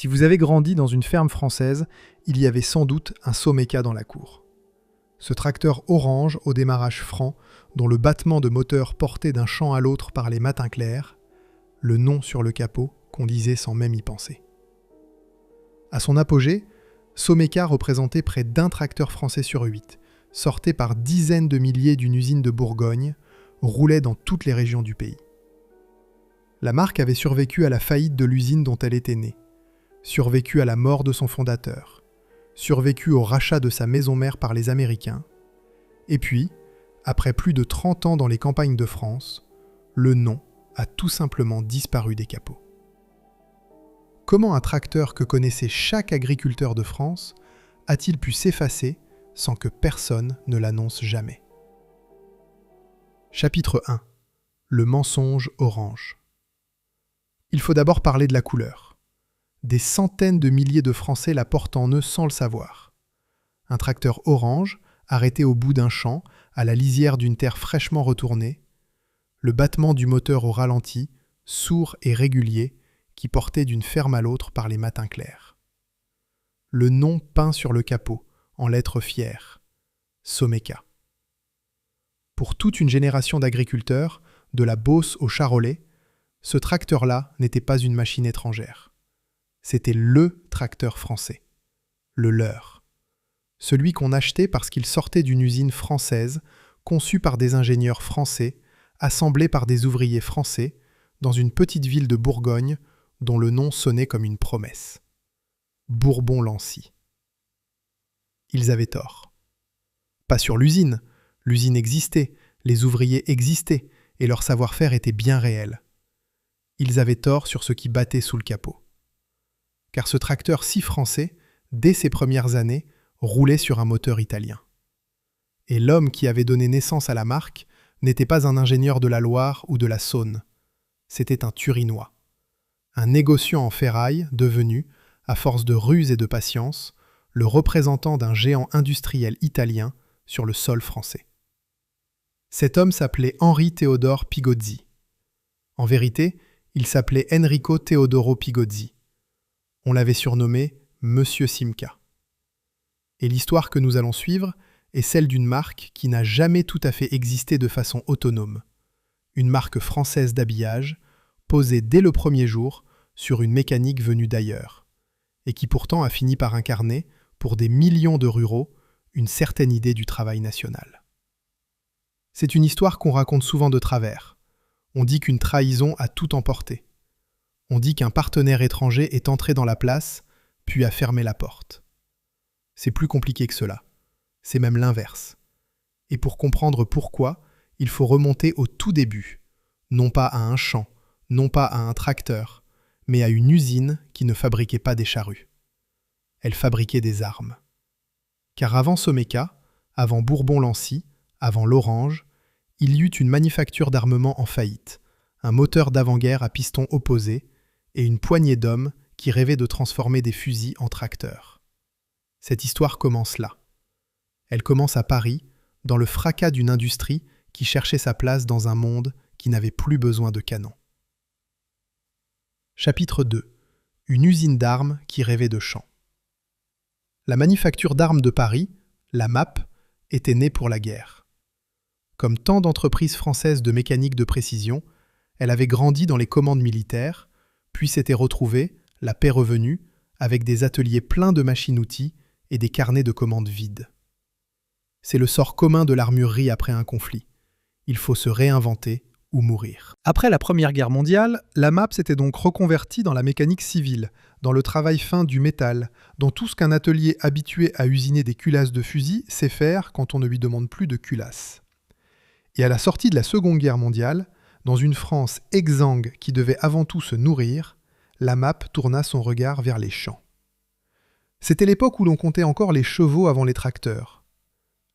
Si vous avez grandi dans une ferme française, il y avait sans doute un Someca dans la cour. Ce tracteur orange au démarrage franc, dont le battement de moteur porté d'un champ à l'autre par les matins clairs, le nom sur le capot qu'on disait sans même y penser. À son apogée, Someca représentait près d'1 tracteur français sur 8, sortait par dizaines de milliers d'une usine de Bourgogne, roulait dans toutes les régions du pays. La marque avait survécu à la faillite de l'usine dont elle était née, survécu à la mort de son fondateur, survécu au rachat de sa maison mère par les Américains, et puis, après plus de 30 ans dans les campagnes de France, le nom a tout simplement disparu des capots. Comment un tracteur que connaissait chaque agriculteur de France a-t-il pu s'effacer sans que personne ne l'annonce jamais ? Chapitre 1. Le mensonge orange. Il faut d'abord parler de la couleur. Des centaines de milliers de Français la portent en eux sans le savoir. Un tracteur orange, arrêté au bout d'un champ, à la lisière d'une terre fraîchement retournée, le battement du moteur au ralenti, sourd et régulier, qui portait d'une ferme à l'autre par les matins clairs. Le nom peint sur le capot, en lettres fières, Someca. Pour toute une génération d'agriculteurs, de la Beauce au Charolais, ce tracteur-là n'était pas une machine étrangère. C'était le tracteur français, le leur. Celui qu'on achetait parce qu'il sortait d'une usine française, conçue par des ingénieurs français, assemblé par des ouvriers français, dans une petite ville de Bourgogne, dont le nom sonnait comme une promesse. Bourbon-Lancy. Ils avaient tort. Pas sur l'usine. L'usine existait, les ouvriers existaient, et leur savoir-faire était bien réel. Ils avaient tort sur ce qui battait sous le capot. Car ce tracteur si français, dès ses premières années, roulait sur un moteur italien. Et l'homme qui avait donné naissance à la marque n'était pas un ingénieur de la Loire ou de la Saône. C'était un Turinois. Un négociant en ferraille devenu, à force de ruse et de patience, le représentant d'un géant industriel italien sur le sol français. Cet homme s'appelait Henri Teodoro Pigozzi. En vérité, il s'appelait Enrico Teodoro Pigozzi. On l'avait surnommé Monsieur Simca. Et l'histoire que nous allons suivre est celle d'une marque qui n'a jamais tout à fait existé de façon autonome. Une marque française d'habillage, posée dès le premier jour sur une mécanique venue d'ailleurs, et qui pourtant a fini par incarner, pour des millions de ruraux, une certaine idée du travail national. C'est une histoire qu'on raconte souvent de travers. On dit qu'une trahison a tout emporté. On dit qu'un partenaire étranger est entré dans la place, puis a fermé la porte. C'est plus compliqué que cela. C'est même l'inverse. Et pour comprendre pourquoi, il faut remonter au tout début, non pas à un champ, non pas à un tracteur, mais à une usine qui ne fabriquait pas des charrues. Elle fabriquait des armes. Car avant Someca, avant Bourbon-Lancy, avant l'Orange, il y eut une manufacture d'armement en faillite, un moteur d'avant-guerre à piston opposé et une poignée d'hommes qui rêvaient de transformer des fusils en tracteurs. Cette histoire commence là. Elle commence à Paris, dans le fracas d'une industrie qui cherchait sa place dans un monde qui n'avait plus besoin de canons. Chapitre 2. Une usine d'armes qui rêvait de champs. La manufacture d'armes de Paris, la MAP, était née pour la guerre. Comme tant d'entreprises françaises de mécanique de précision, elle avait grandi dans les commandes militaires, puis s'était retrouvée, la paix revenue, avec des ateliers pleins de machines-outils et des carnets de commandes vides. C'est le sort commun de l'armurerie après un conflit. Il faut se réinventer ou mourir. Après la Première Guerre mondiale, la MAP s'était donc reconvertie dans la mécanique civile, dans le travail fin du métal, dans tout ce qu'un atelier habitué à usiner des culasses de fusil sait faire quand on ne lui demande plus de culasses. Et à la sortie de la Seconde Guerre mondiale, dans une France exsangue qui devait avant tout se nourrir, la MAP tourna son regard vers les champs. C'était l'époque où l'on comptait encore les chevaux avant les tracteurs.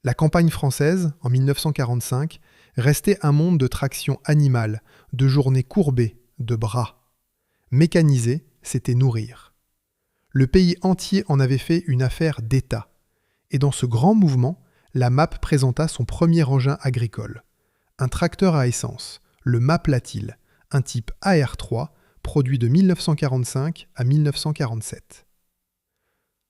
La campagne française, en 1945, restait un monde de traction animale, de journées courbées, de bras. Mécaniser, c'était nourrir. Le pays entier en avait fait une affaire d'État. Et dans ce grand mouvement, la MAP présenta son premier engin agricole. Un tracteur à essence, le MAP Latil, un type AR3, produit de 1945 à 1947.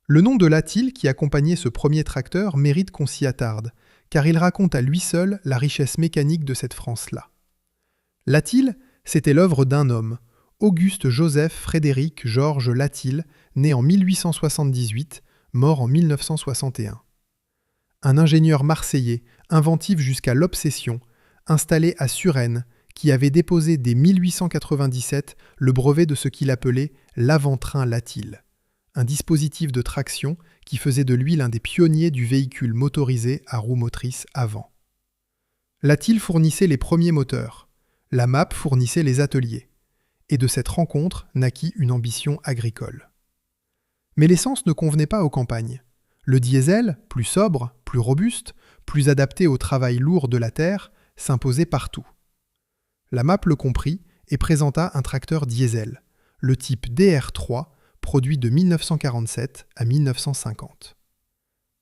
Le nom de Latil qui accompagnait ce premier tracteur mérite qu'on s'y attarde, car il raconte à lui seul la richesse mécanique de cette France-là. Latil, c'était l'œuvre d'un homme, Auguste Joseph Frédéric Georges Latil, né en 1878, mort en 1961. Un ingénieur marseillais, inventif jusqu'à l'obsession, installé à Suresnes, qui avait déposé dès 1897 le brevet de ce qu'il appelait l'avant-train Latil, un dispositif de traction qui faisait de lui l'un des pionniers du véhicule motorisé à roue motrice avant. Latil fournissait les premiers moteurs, la MAP fournissait les ateliers, et de cette rencontre naquit une ambition agricole. Mais l'essence ne convenait pas aux campagnes. Le diesel, plus sobre, plus robuste, plus adapté au travail lourd de la terre, s'imposait partout. La MAP le comprit et présenta un tracteur diesel, le type DR3, produit de 1947 à 1950.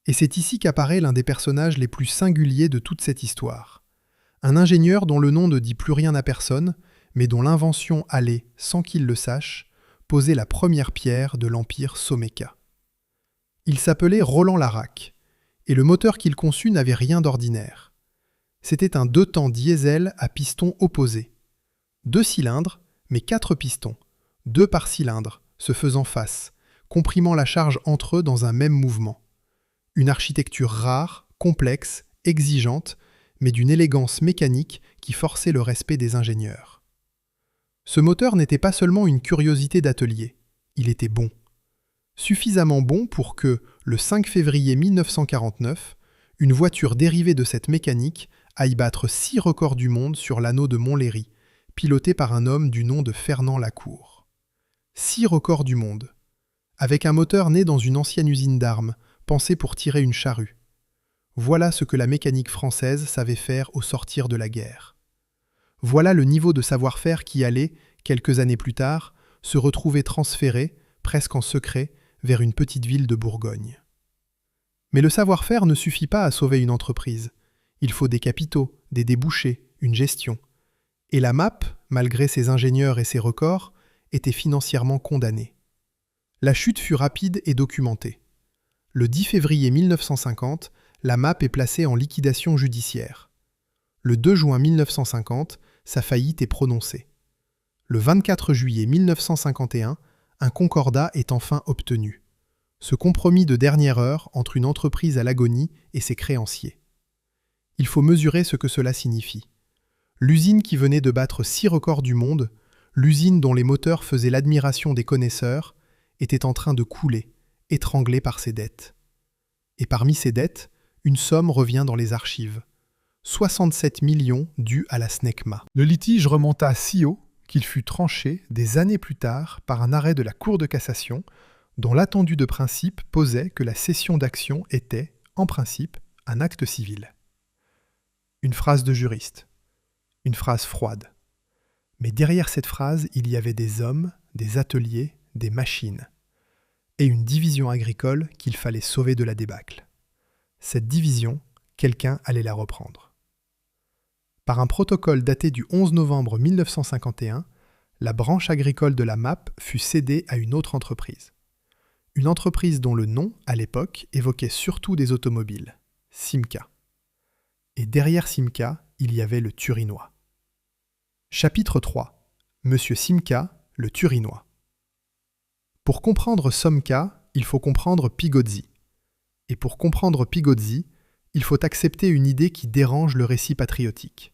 Et c'est ici qu'apparaît l'un des personnages les plus singuliers de toute cette histoire. Un ingénieur dont le nom ne dit plus rien à personne, mais dont l'invention allait, sans qu'il le sache, poser la première pierre de l'empire Someka. Il s'appelait Roland Larac, et le moteur qu'il conçut n'avait rien d'ordinaire. C'était un 2 temps diesel à piston opposé. 2 cylindres, mais 4 pistons, 2 par cylindre, se faisant face, comprimant la charge entre eux dans un même mouvement. Une architecture rare, complexe, exigeante, mais d'une élégance mécanique qui forçait le respect des ingénieurs. Ce moteur n'était pas seulement une curiosité d'atelier, il était bon. Suffisamment bon pour que, le 5 février 1949, une voiture dérivée de cette mécanique aille battre 6 records du monde sur l'anneau de Montlhéry, piloté par un homme du nom de Fernand Lacour. 6 records du monde, avec un moteur né dans une ancienne usine d'armes, pensé pour tirer une charrue. Voilà ce que la mécanique française savait faire au sortir de la guerre. Voilà le niveau de savoir-faire qui allait, quelques années plus tard, se retrouver transféré, presque en secret, vers une petite ville de Bourgogne. Mais le savoir-faire ne suffit pas à sauver une entreprise. Il faut des capitaux, des débouchés, une gestion. Et la MAP, malgré ses ingénieurs et ses records, était financièrement condamnée. La chute fut rapide et documentée. Le 10 février 1950, la MAP est placée en liquidation judiciaire. Le 2 juin 1950, sa faillite est prononcée. Le 24 juillet 1951, un concordat est enfin obtenu. Ce compromis de dernière heure entre une entreprise à l'agonie et ses créanciers. Il faut mesurer ce que cela signifie. L'usine qui venait de battre 6 records du monde, l'usine dont les moteurs faisaient l'admiration des connaisseurs, était en train de couler, étranglée par ses dettes. Et parmi ces dettes, une somme revient dans les archives. 67 millions dus à la SNECMA. Le litige remonta si haut qu'il fut tranché des années plus tard par un arrêt de la Cour de cassation dont l'attendu de principe posait que la cession d'actions était, en principe, un acte civil. Une phrase de juriste. Une phrase froide. Mais derrière cette phrase, il y avait des hommes, des ateliers, des machines. Et une division agricole qu'il fallait sauver de la débâcle. Cette division, quelqu'un allait la reprendre. Par un protocole daté du 11 novembre 1951, la branche agricole de la MAP fut cédée à une autre entreprise. Une entreprise dont le nom, à l'époque, évoquait surtout des automobiles, Simca. Et derrière Simca, il y avait le Turinois. Chapitre 3. Monsieur Simca, le Turinois. Pour comprendre Somca, il faut comprendre Pigozzi. Et pour comprendre Pigozzi, il faut accepter une idée qui dérange le récit patriotique.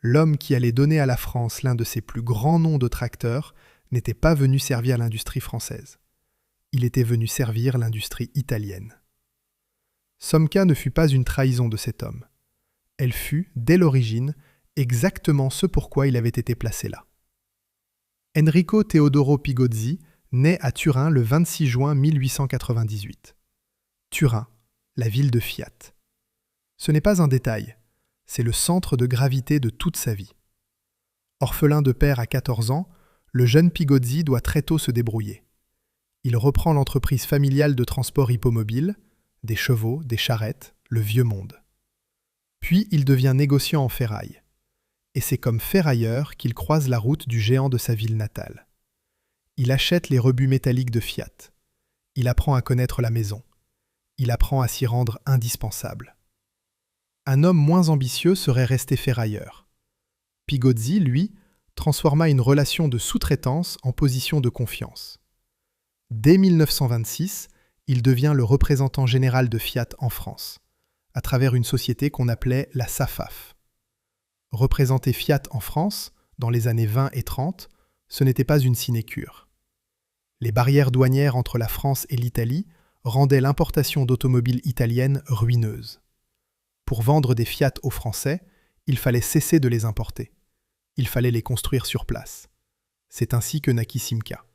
L'homme qui allait donner à la France l'un de ses plus grands noms de tracteurs n'était pas venu servir l'industrie française. Il était venu servir l'industrie italienne. Somca ne fut pas une trahison de cet homme. Elle fut, dès l'origine, exactement ce pourquoi il avait été placé là. Enrico Teodoro Pigozzi naît à Turin le 26 juin 1898. Turin, la ville de Fiat. Ce n'est pas un détail, c'est le centre de gravité de toute sa vie. Orphelin de père à 14 ans, le jeune Pigozzi doit très tôt se débrouiller. Il reprend l'entreprise familiale de transport hippomobile, des chevaux, des charrettes, le vieux monde. Puis il devient négociant en ferraille. Et c'est comme ferrailleur qu'il croise la route du géant de sa ville natale. Il achète les rebuts métalliques de Fiat. Il apprend à connaître la maison. Il apprend à s'y rendre indispensable. Un homme moins ambitieux serait resté ferrailleur. Pigozzi, lui, transforma une relation de sous-traitance en position de confiance. Dès 1926, il devient le représentant général de Fiat en France, à travers une société qu'on appelait la SAFAF. Représenter Fiat en France, dans les années 20 et 30, ce n'était pas une sinécure. Les barrières douanières entre la France et l'Italie rendaient l'importation d'automobiles italiennes ruineuse. Pour vendre des Fiat aux Français, il fallait cesser de les importer. Il fallait les construire sur place. C'est ainsi que naquit Simca.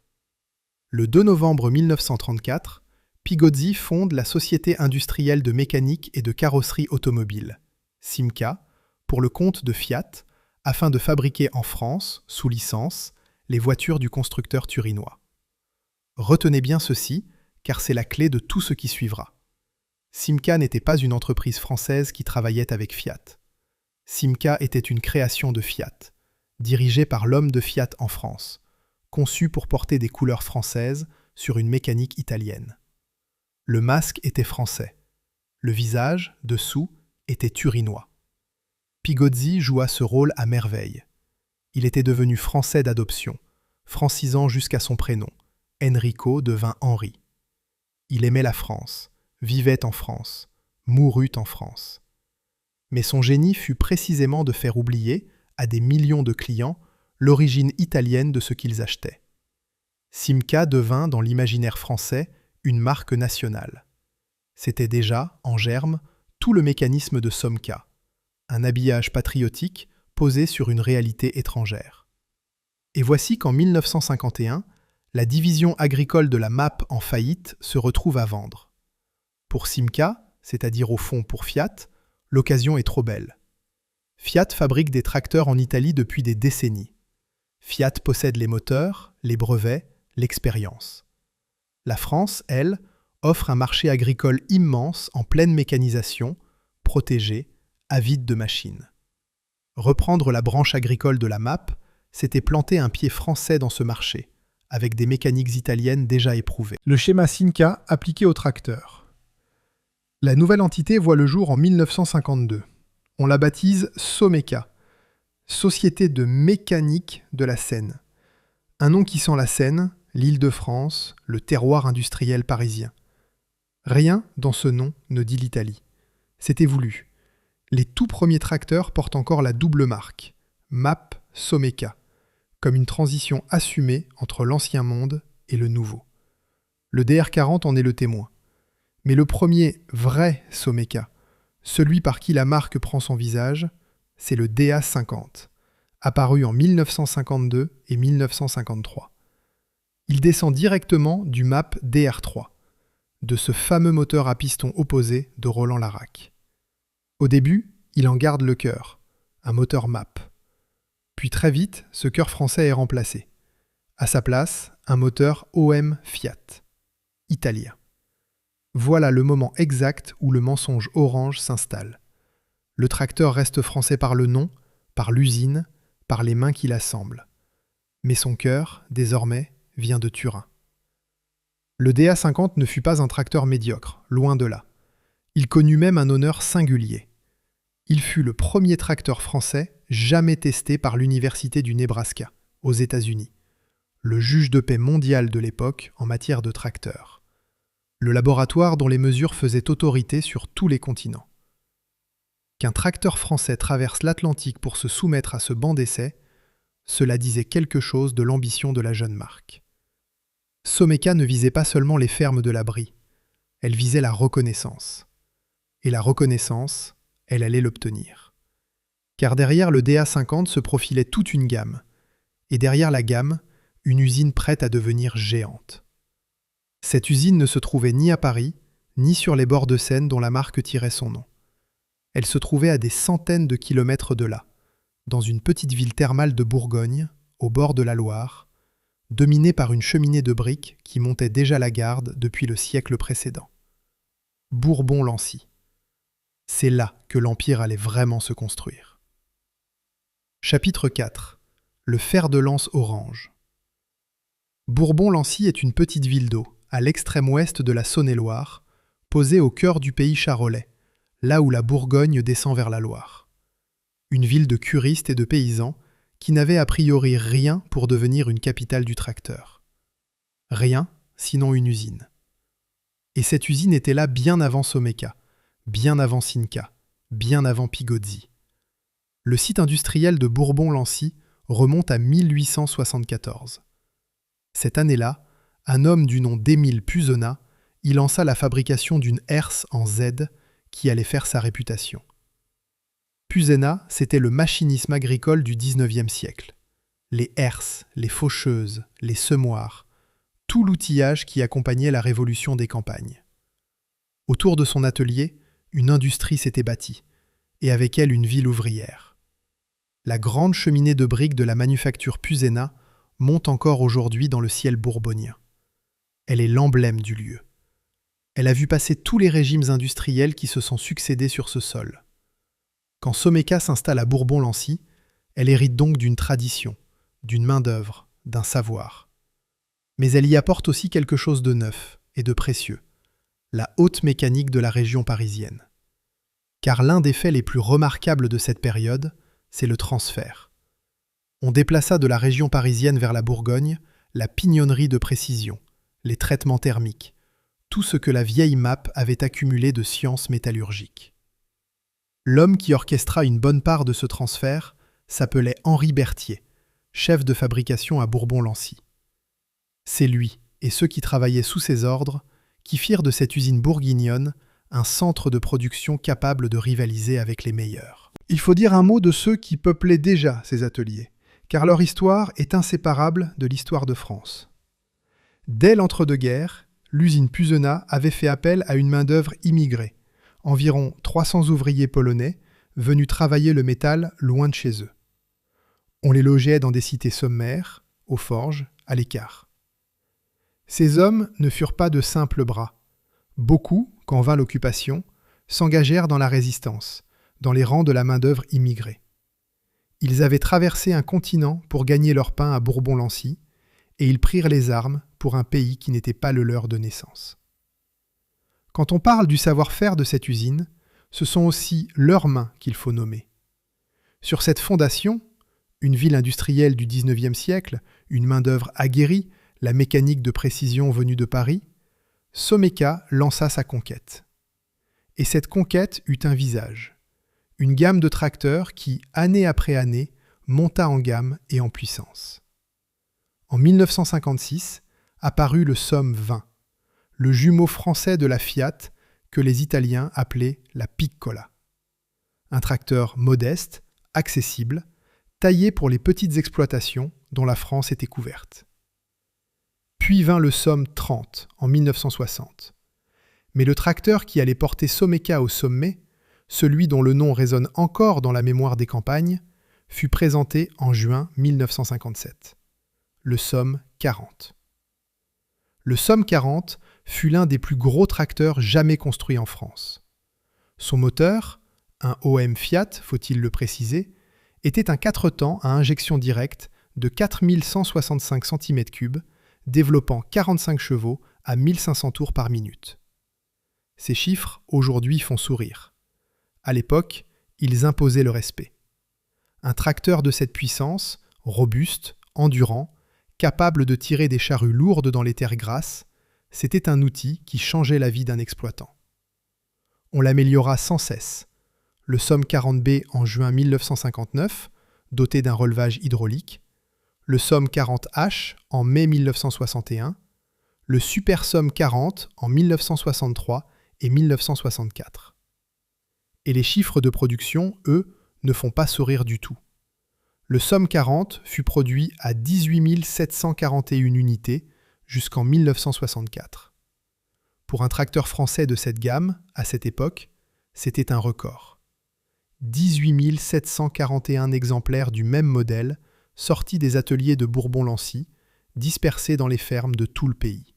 Le 2 novembre 1934, Pigozzi fonde la Société industrielle de mécanique et de carrosserie automobile, Simca, pour le compte de Fiat, afin de fabriquer en France, sous licence, les voitures du constructeur turinois. Retenez bien ceci, car c'est la clé de tout ce qui suivra. Simca n'était pas une entreprise française qui travaillait avec Fiat. Simca était une création de Fiat, dirigée par l'homme de Fiat en France, conçue pour porter des couleurs françaises sur une mécanique italienne. Le masque était français. Le visage, dessous, était turinois. Pigozzi joua ce rôle à merveille. Il était devenu français d'adoption, francisant jusqu'à son prénom. Enrico devint Henri. Il aimait la France, vivait en France, mourut en France. Mais son génie fut précisément de faire oublier, à des millions de clients, l'origine italienne de ce qu'ils achetaient. Simca devint, dans l'imaginaire français, une marque nationale. C'était déjà, en germe, tout le mécanisme de Somca, un habillage patriotique posé sur une réalité étrangère. Et voici qu'en 1951, la division agricole de la MAP en faillite se retrouve à vendre. Pour Simca, c'est-à-dire au fond pour Fiat, l'occasion est trop belle. Fiat fabrique des tracteurs en Italie depuis des décennies. Fiat possède les moteurs, les brevets, l'expérience. La France, elle, offre un marché agricole immense en pleine mécanisation, protégé, avide de machines. Reprendre la branche agricole de la MAP, c'était planter un pied français dans ce marché, avec des mécaniques italiennes déjà éprouvées. Le schéma Simca appliqué au tracteur. La nouvelle entité voit le jour en 1952. On la baptise Someca, Société de mécanique de la Seine. Un nom qui sent la Seine, l'Île-de-France, le terroir industriel parisien. Rien dans ce nom ne dit l'Italie. C'était voulu. Les tout premiers tracteurs portent encore la double marque, MAP Someca, comme une transition assumée entre l'ancien monde et le nouveau. Le DR40 en est le témoin. Mais le premier vrai Someca, celui par qui la marque prend son visage, c'est le DA50, apparu en 1952 et 1953. Il descend directement du MAP DR3, de ce fameux moteur à piston opposé de Roland Larac. Au début, il en garde le cœur, un moteur MAP. Puis très vite, ce cœur français est remplacé. À sa place, un moteur OM Fiat, italien. Voilà le moment exact où le mensonge orange s'installe. Le tracteur reste français par le nom, par l'usine, par les mains qui l'assemblent. Mais son cœur, désormais, vient de Turin. Le DA50 ne fut pas un tracteur médiocre, loin de là. Il connut même un honneur singulier. Il fut le premier tracteur français jamais testé par l'Université du Nebraska, aux États-Unis, le juge de paix mondial de l'époque en matière de tracteurs. Le laboratoire dont les mesures faisaient autorité sur tous les continents. Qu'un tracteur français traverse l'Atlantique pour se soumettre à ce banc d'essai, cela disait quelque chose de l'ambition de la jeune marque. Someca ne visait pas seulement les fermes de la Brie, elle visait la reconnaissance. Et la reconnaissance, elle allait l'obtenir. Car derrière le DA50 se profilait toute une gamme, et derrière la gamme, une usine prête à devenir géante. Cette usine ne se trouvait ni à Paris, ni sur les bords de Seine dont la marque tirait son nom. Elle se trouvait à des centaines de kilomètres de là, dans une petite ville thermale de Bourgogne, au bord de la Loire, dominée par une cheminée de briques qui montait déjà la garde depuis le siècle précédent. Bourbon-Lancy. C'est là que l'Empire allait vraiment se construire. Chapitre 4. Le fer de lance orange. Bourbon-Lancy est une petite ville d'eau, à l'extrême ouest de la Saône-et-Loire, posée au cœur du pays charolais, là où la Bourgogne descend vers la Loire. Une ville de curistes et de paysans qui n'avait a priori rien pour devenir une capitale du tracteur. Rien, sinon une usine. Et cette usine était là bien avant Someka, bien avant Cinca, bien avant Pigozzi. Le site industriel de Bourbon-Lancy remonte à 1874. Cette année-là, un homme du nom d'Émile Puzena y lança la fabrication d'une herse en Z qui allait faire sa réputation. Puzena, c'était le machinisme agricole du XIXe siècle. Les herses, les faucheuses, les semoirs, tout l'outillage qui accompagnait la révolution des campagnes. Autour de son atelier, une industrie s'était bâtie, et avec elle une ville ouvrière. La grande cheminée de briques de la manufacture Puzena monte encore aujourd'hui dans le ciel bourbonien. Elle est l'emblème du lieu. Elle a vu passer tous les régimes industriels qui se sont succédés sur ce sol. Quand Someka s'installe à Bourbon-Lancy, elle hérite donc d'une tradition, d'une main-d'œuvre, d'un savoir. Mais elle y apporte aussi quelque chose de neuf et de précieux, la haute mécanique de la région parisienne. Car l'un des faits les plus remarquables de cette période, c'est le transfert. On déplaça de la région parisienne vers la Bourgogne la pignonnerie de précision, les traitements thermiques, tout ce que la vieille Map avait accumulé de sciences métallurgiques. L'homme qui orchestra une bonne part de ce transfert s'appelait Henri Berthier, chef de fabrication à Bourbon-Lancy. C'est lui et ceux qui travaillaient sous ses ordres qui firent de cette usine bourguignonne un centre de production capable de rivaliser avec les meilleurs. Il faut dire un mot de ceux qui peuplaient déjà ces ateliers, car leur histoire est inséparable de l'histoire de France. Dès l'entre-deux-guerres, l'usine Puzena avait fait appel à une main-d'œuvre immigrée, environ 300 ouvriers polonais venus travailler le métal loin de chez eux. On les logeait dans des cités sommaires, aux forges, à l'écart. Ces hommes ne furent pas de simples bras. Beaucoup, quand vint l'occupation, s'engagèrent dans la résistance, dans les rangs de la main-d'œuvre immigrée. Ils avaient traversé un continent pour gagner leur pain à Bourbon-Lancy, et ils prirent les armes pour un pays qui n'était pas le leur de naissance. Quand on parle du savoir-faire de cette usine, ce sont aussi leurs mains qu'il faut nommer. Sur cette fondation, une ville industrielle du XIXe siècle, une main-d'œuvre aguerrie, la mécanique de précision venue de Paris, Someka lança sa conquête. Et cette conquête eut un visage, une gamme de tracteurs qui, année après année, monta en gamme et en puissance. En 1956, apparut le Somme 20, le jumeau français de la Fiat que les Italiens appelaient la Piccola. Un tracteur modeste, accessible, taillé pour les petites exploitations dont la France était couverte. Puis vint le Somme 30 en 1960. Mais le tracteur qui allait porter Someka au sommet, celui dont le nom résonne encore dans la mémoire des campagnes, fut présenté en juin 1957. Le Somme 40. Le Somme 40 fut l'un des plus gros tracteurs jamais construits en France. Son moteur, un OM Fiat, faut-il le préciser, était un 4 temps à injection directe de 4165 cm3, développant 45 chevaux à 1500 tours par minute. Ces chiffres, aujourd'hui, font sourire. À l'époque, ils imposaient le respect. Un tracteur de cette puissance, robuste, endurant, capable de tirer des charrues lourdes dans les terres grasses, c'était un outil qui changeait la vie d'un exploitant. On l'améliora sans cesse. Le Somme 40B en juin 1959, doté d'un relevage hydraulique, le Somme 40H en mai 1961, le Super Somme 40 en 1963 et 1964. Et les chiffres de production, eux, ne font pas sourire du tout. Le Somme 40 fut produit à 18 741 unités jusqu'en 1964. Pour un tracteur français de cette gamme, à cette époque, c'était un record. 18 741 exemplaires du même modèle sortis des ateliers de Bourbon-Lancy, dispersés dans les fermes de tout le pays.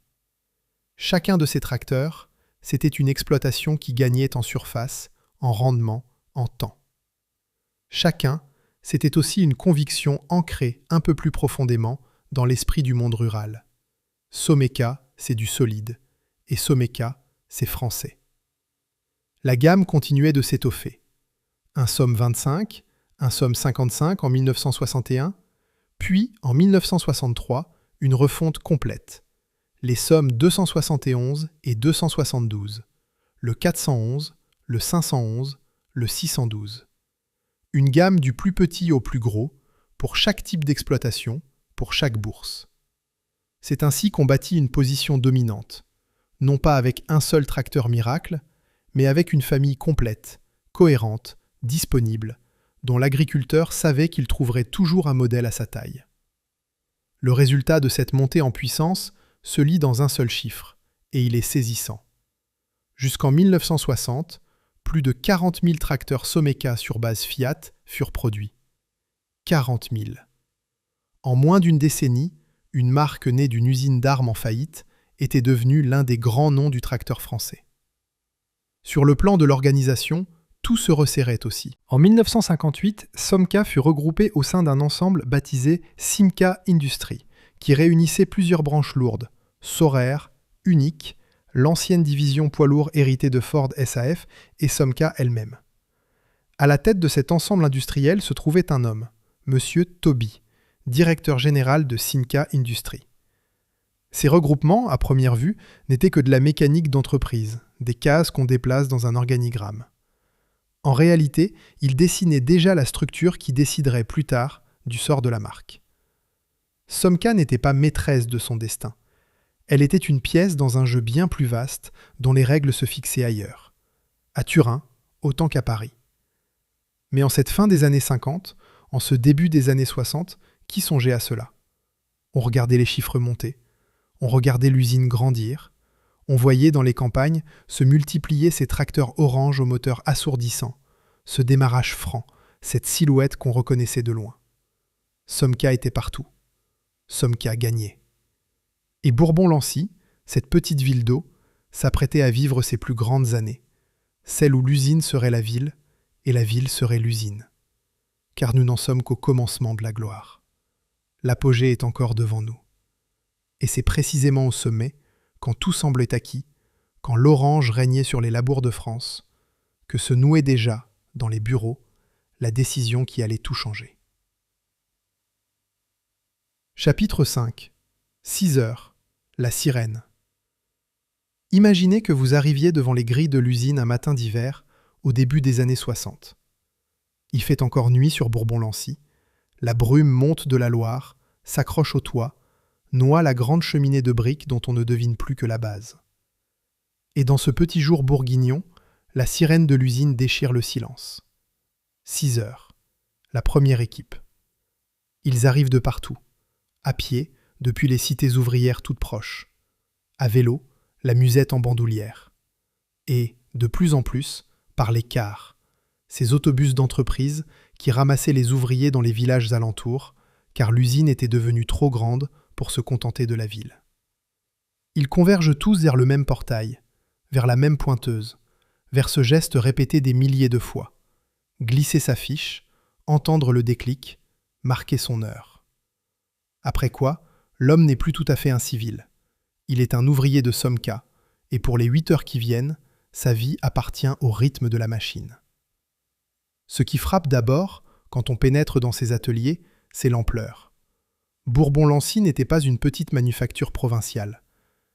Chacun de ces tracteurs, c'était une exploitation qui gagnait en surface, en rendement, en temps. Chacun, c'était aussi une conviction ancrée un peu plus profondément dans l'esprit du monde rural. Someka, c'est du solide, et Someka, c'est français. La gamme continuait de s'étoffer. Un Somme 25, un Somme 55 en 1961, puis en 1963, une refonte complète. Les Sommes 271 et 272, le 411, le 511, le 612. Une gamme du plus petit au plus gros, pour chaque type d'exploitation, pour chaque bourse. C'est ainsi qu'on bâtit une position dominante, non pas avec un seul tracteur miracle, mais avec une famille complète, cohérente, disponible, dont l'agriculteur savait qu'il trouverait toujours un modèle à sa taille. Le résultat de cette montée en puissance se lit dans un seul chiffre, et il est saisissant. Jusqu'en 1960, plus de 40 000 tracteurs Someka sur base Fiat furent produits. 40 000. En moins d'une décennie, une marque née d'une usine d'armes en faillite était devenue l'un des grands noms du tracteur français. Sur le plan de l'organisation, tout se resserrait aussi. En 1958, Someka fut regroupé au sein d'un ensemble baptisé Simca Industrie, qui réunissait plusieurs branches lourdes, Saurer, Unique, l'ancienne division poids lourds héritée de Ford SAF et Someka elle-même. À la tête de cet ensemble industriel se trouvait un homme, Monsieur Toby, directeur général de Simca Industrie. Ces regroupements, à première vue, n'étaient que de la mécanique d'entreprise, des cases qu'on déplace dans un organigramme. En réalité, il dessinait déjà la structure qui déciderait plus tard du sort de la marque. Someka n'était pas maîtresse de son destin. Elle était une pièce dans un jeu bien plus vaste dont les règles se fixaient ailleurs. À Turin, autant qu'à Paris. Mais en cette fin des années 50, en ce début des années 60, qui songeait à cela? On regardait les chiffres monter, on regardait l'usine grandir, on voyait dans les campagnes se multiplier ces tracteurs orange au moteur assourdissant, ce démarrage franc, cette silhouette qu'on reconnaissait de loin. Someka était partout. Someka gagnait. Et Bourbon-Lancy, cette petite ville d'eau, s'apprêtait à vivre ses plus grandes années, celle où l'usine serait la ville et la ville serait l'usine. Car nous n'en sommes qu'au commencement de la gloire. L'apogée est encore devant nous. Et c'est précisément au sommet, quand tout semblait acquis, quand l'orange régnait sur les labours de France, que se nouait déjà, dans les bureaux, la décision qui allait tout changer. Chapitre 5. 6 heures. La sirène. Imaginez que vous arriviez devant les grilles de l'usine un matin d'hiver, au début des années 60. Il fait encore nuit sur Bourbon-Lancy, la brume monte de la Loire, s'accroche au toit, noie la grande cheminée de briques dont on ne devine plus que la base. Et dans ce petit jour bourguignon, la sirène de l'usine déchire le silence. 6 heures. La première équipe. Ils arrivent de partout, à pied, depuis les cités ouvrières toutes proches, à vélo, la musette en bandoulière, et, de plus en plus, par les cars, ces autobus d'entreprise qui ramassaient les ouvriers dans les villages alentours, car l'usine était devenue trop grande pour se contenter de la ville. Ils convergent tous vers le même portail, vers la même pointeuse, vers ce geste répété des milliers de fois. Glisser sa fiche, entendre le déclic, marquer son heure. Après quoi, l'homme n'est plus tout à fait un civil. Il est un ouvrier de Someka, et pour les 8 heures qui viennent, sa vie appartient au rythme de la machine. Ce qui frappe d'abord, quand on pénètre dans ces ateliers, c'est l'ampleur. Bourbon-Lancy n'était pas une petite manufacture provinciale.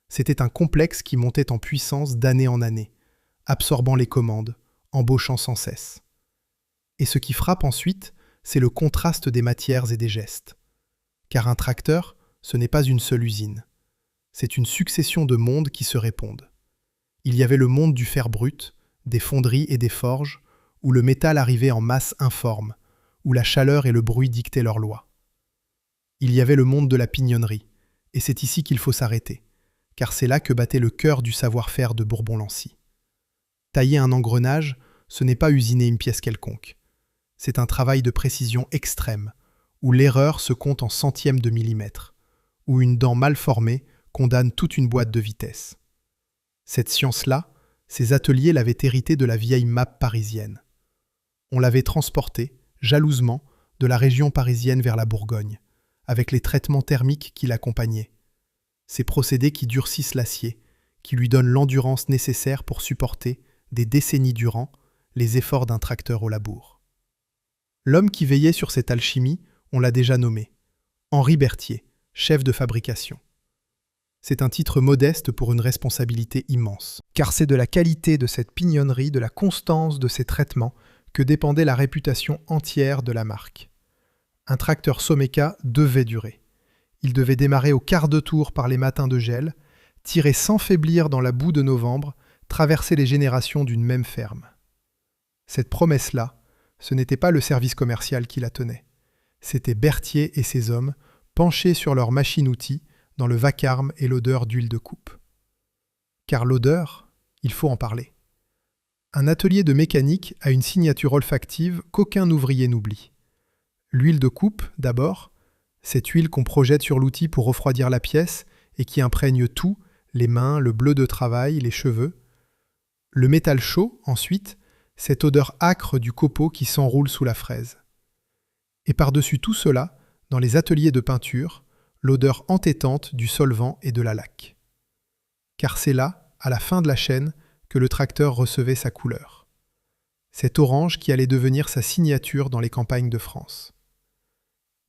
C'était un complexe qui montait en puissance d'année en année, absorbant les commandes, embauchant sans cesse. Et ce qui frappe ensuite, c'est le contraste des matières et des gestes. Car un tracteur, ce n'est pas une seule usine. C'est une succession de mondes qui se répondent. Il y avait le monde du fer brut, des fonderies et des forges, où le métal arrivait en masse informe, où la chaleur et le bruit dictaient leurs lois. Il y avait le monde de la pignonnerie, et c'est ici qu'il faut s'arrêter, car c'est là que battait le cœur du savoir-faire de Bourbon-Lancy. Tailler un engrenage, ce n'est pas usiner une pièce quelconque. C'est un travail de précision extrême, où l'erreur se compte en centièmes de millimètre, où une dent mal formée condamne toute une boîte de vitesse. Cette science-là, ces ateliers l'avaient héritée de la vieille map parisienne. On l'avait transportée, jalousement, de la région parisienne vers la Bourgogne, avec les traitements thermiques qui l'accompagnaient. ces procédés qui durcissent l'acier, qui lui donnent l'endurance nécessaire pour supporter, des décennies durant, les efforts d'un tracteur au labour. L'homme qui veillait sur cette alchimie, on l'a déjà nommé, Henri Berthier, chef de fabrication. C'est un titre modeste pour une responsabilité immense, car c'est de la qualité de cette pignonnerie, de la constance de ses traitements, que dépendait la réputation entière de la marque. Un tracteur Someka devait durer. Il devait démarrer au quart de tour par les matins de gel, tirer sans faiblir dans la boue de novembre, traverser les générations d'une même ferme. Cette promesse-là, ce n'était pas le service commercial qui la tenait. C'était Berthier et ses hommes, penchés sur leur machine-outil, dans le vacarme et l'odeur d'huile de coupe. Car l'odeur, il faut en parler. Un atelier de mécanique a une signature olfactive qu'aucun ouvrier n'oublie. L'huile de coupe, d'abord, cette huile qu'on projette sur l'outil pour refroidir la pièce et qui imprègne tout, les mains, le bleu de travail, les cheveux. Le métal chaud, ensuite, cette odeur âcre du copeau qui s'enroule sous la fraise. Et par-dessus tout cela, dans les ateliers de peinture, l'odeur entêtante du solvant et de la laque. Car c'est là, à la fin de la chaîne, que le tracteur recevait sa couleur. Cet orange qui allait devenir sa signature dans les campagnes de France.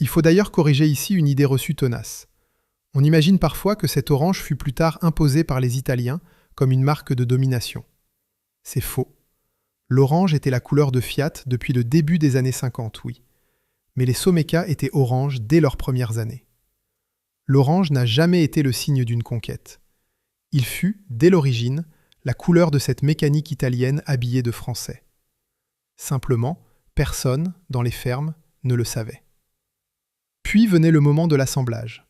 Il faut d'ailleurs corriger ici une idée reçue tenace. On imagine parfois que cet orange fut plus tard imposé par les Italiens comme une marque de domination. C'est faux. L'orange était la couleur de Fiat depuis le début des années 50, oui. Mais les Someka étaient orange dès leurs premières années. L'orange n'a jamais été le signe d'une conquête. Il fut, dès l'origine, la couleur de cette mécanique italienne habillée de français. Simplement, personne, dans les fermes, ne le savait. Puis venait le moment de l'assemblage.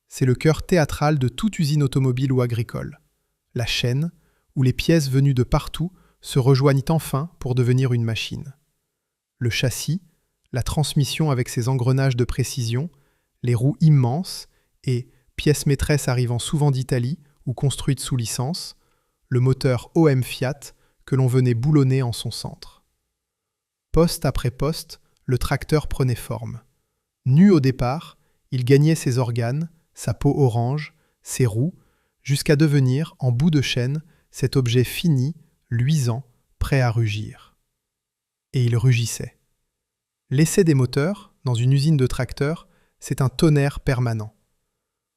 C'est le cœur théâtral de toute usine automobile ou agricole. La chaîne, où les pièces venues de partout se rejoignent enfin pour devenir une machine. Le châssis, la transmission avec ses engrenages de précision, les roues immenses et, pièces maîtresses arrivant souvent d'Italie ou construites sous licence, le moteur OM Fiat que l'on venait boulonner en son centre. Poste après poste, le tracteur prenait forme. Nu au départ, il gagnait ses organes, sa peau orange, ses roues, jusqu'à devenir, en bout de chaîne, cet objet fini, luisant, prêt à rugir. Et il rugissait. L'essai des moteurs, dans une usine de tracteurs, c'est un tonnerre permanent.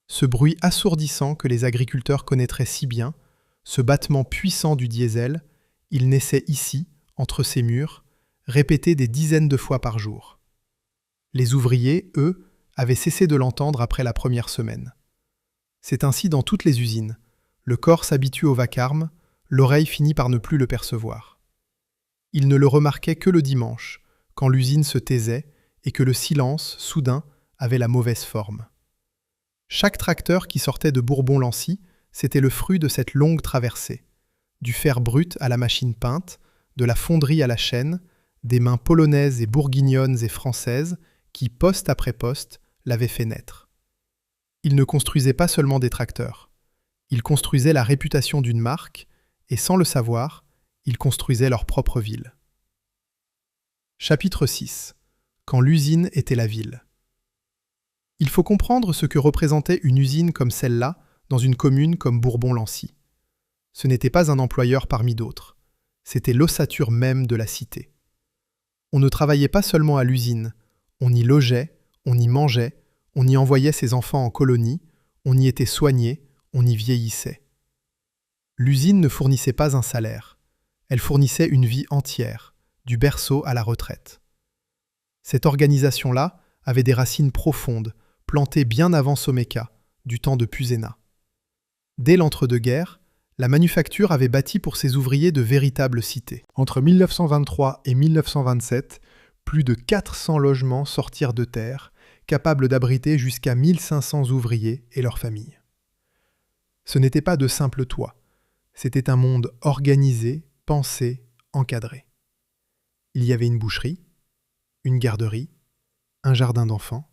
Ce bruit assourdissant que les agriculteurs connaîtraient si bien, ce battement puissant du diesel, il naissait ici, entre ces murs, répété des dizaines de fois par jour. Les ouvriers, eux, avaient cessé de l'entendre après la première semaine. C'est ainsi dans toutes les usines. Le corps s'habitue au vacarme, l'oreille finit par ne plus le percevoir. Il ne le remarquait que le dimanche, quand l'usine se taisait et que le silence, soudain, avait la mauvaise forme. Chaque tracteur qui sortait de Bourbon-Lancy, c'était le fruit de cette longue traversée. Du fer brut à la machine peinte, de la fonderie à la chaîne, des mains polonaises et bourguignonnes et françaises qui, poste après poste, l'avaient fait naître. Ils ne construisaient pas seulement des tracteurs. Ils construisaient la réputation d'une marque et, sans le savoir, ils construisaient leur propre ville. Chapitre 6. Quand l'usine était la ville. Il faut comprendre ce que représentait une usine comme celle-là dans une commune comme Bourbon-Lancy. Ce n'était pas un employeur parmi d'autres. C'était l'ossature même de la cité. On ne travaillait pas seulement à l'usine. On y logeait, on y mangeait, on y envoyait ses enfants en colonie, on y était soigné, on y vieillissait. L'usine ne fournissait pas un salaire. Elle fournissait une vie entière, du berceau à la retraite. Cette organisation-là avait des racines profondes, plantées bien avant Someka, du temps de Pusena. Dès l'entre-deux-guerres, la manufacture avait bâti pour ses ouvriers de véritables cités. Entre 1923 et 1927, plus de 400 logements sortirent de terre, capables d'abriter jusqu'à 1500 ouvriers et leurs familles. Ce n'était pas de simples toits, c'était un monde organisé, pensé, encadré. Il y avait une boucherie, une garderie, un jardin d'enfants,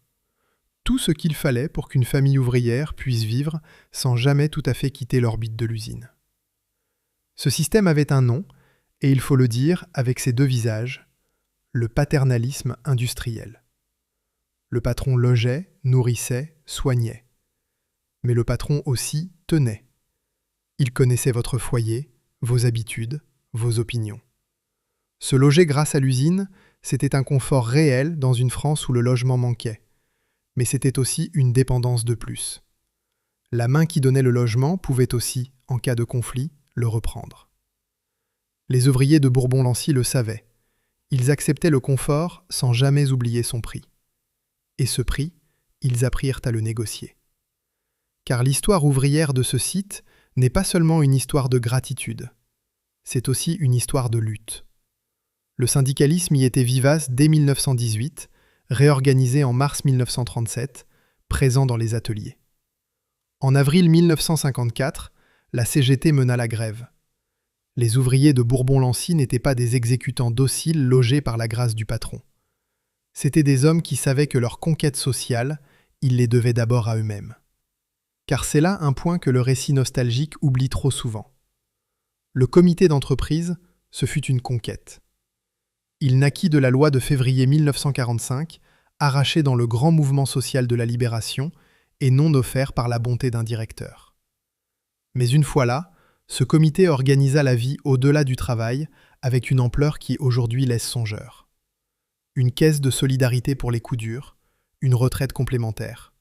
tout ce qu'il fallait pour qu'une famille ouvrière puisse vivre sans jamais tout à fait quitter l'orbite de l'usine. Ce système avait un nom, et il faut le dire avec ses deux visages, le paternalisme industriel. Le patron logeait, nourrissait, soignait. Mais le patron aussi tenait. Il connaissait votre foyer, vos habitudes, vos opinions. Se loger grâce à l'usine, c'était un confort réel dans une France où le logement manquait. Mais c'était aussi une dépendance de plus. La main qui donnait le logement pouvait aussi, en cas de conflit, le reprendre. Les ouvriers de Bourbon-Lancy le savaient. Ils acceptaient le confort sans jamais oublier son prix. Et ce prix, ils apprirent à le négocier. Car l'histoire ouvrière de ce site n'est pas seulement une histoire de gratitude, c'est aussi une histoire de lutte. Le syndicalisme y était vivace dès 1918, réorganisé en mars 1937, présent dans les ateliers. En avril 1954, la CGT mena la grève. Les ouvriers de Bourbon-Lancy n'étaient pas des exécutants dociles logés par la grâce du patron. C'étaient des hommes qui savaient que leur conquête sociale, ils les devaient d'abord à eux-mêmes. Car c'est là un point que le récit nostalgique oublie trop souvent. Le comité d'entreprise, ce fut une conquête. Il naquit de la loi de février 1945, arrachée dans le grand mouvement social de la libération et non offert par la bonté d'un directeur. Mais une fois là, ce comité organisa la vie au-delà du travail avec une ampleur qui aujourd'hui laisse songeur. Une caisse de solidarité pour les coups durs, une retraite complémentaire.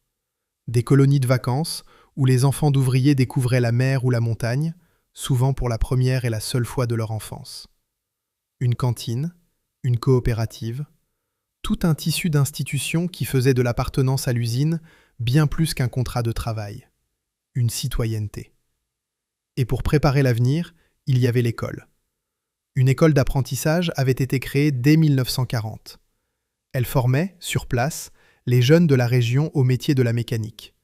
Des colonies de vacances où les enfants d'ouvriers découvraient la mer ou la montagne, souvent pour la première et la seule fois de leur enfance. Une cantine, une coopérative, tout un tissu d'institutions qui faisait de l'appartenance à l'usine bien plus qu'un contrat de travail, une citoyenneté. Et pour préparer l'avenir, il y avait l'école. Une école d'apprentissage avait été créée dès 1940. Elle formait, sur place, les jeunes de la région au métier de la mécanique.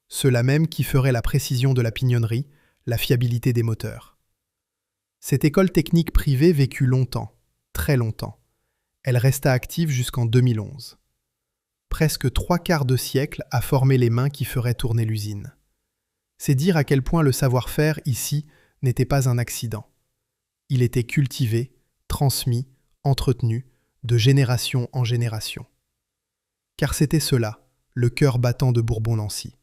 Ceux-là même qui feraient la précision de la pignonnerie, la fiabilité des moteurs. Cette école technique privée vécut longtemps, très longtemps. Elle resta active jusqu'en 2011. Presque 3/4 de siècle à former les mains qui feraient tourner l'usine. C'est dire à quel point le savoir-faire ici n'était pas un accident. Il était cultivé, transmis, entretenu, de génération en génération. Car c'était cela, le cœur battant de Bourbon-Lancy,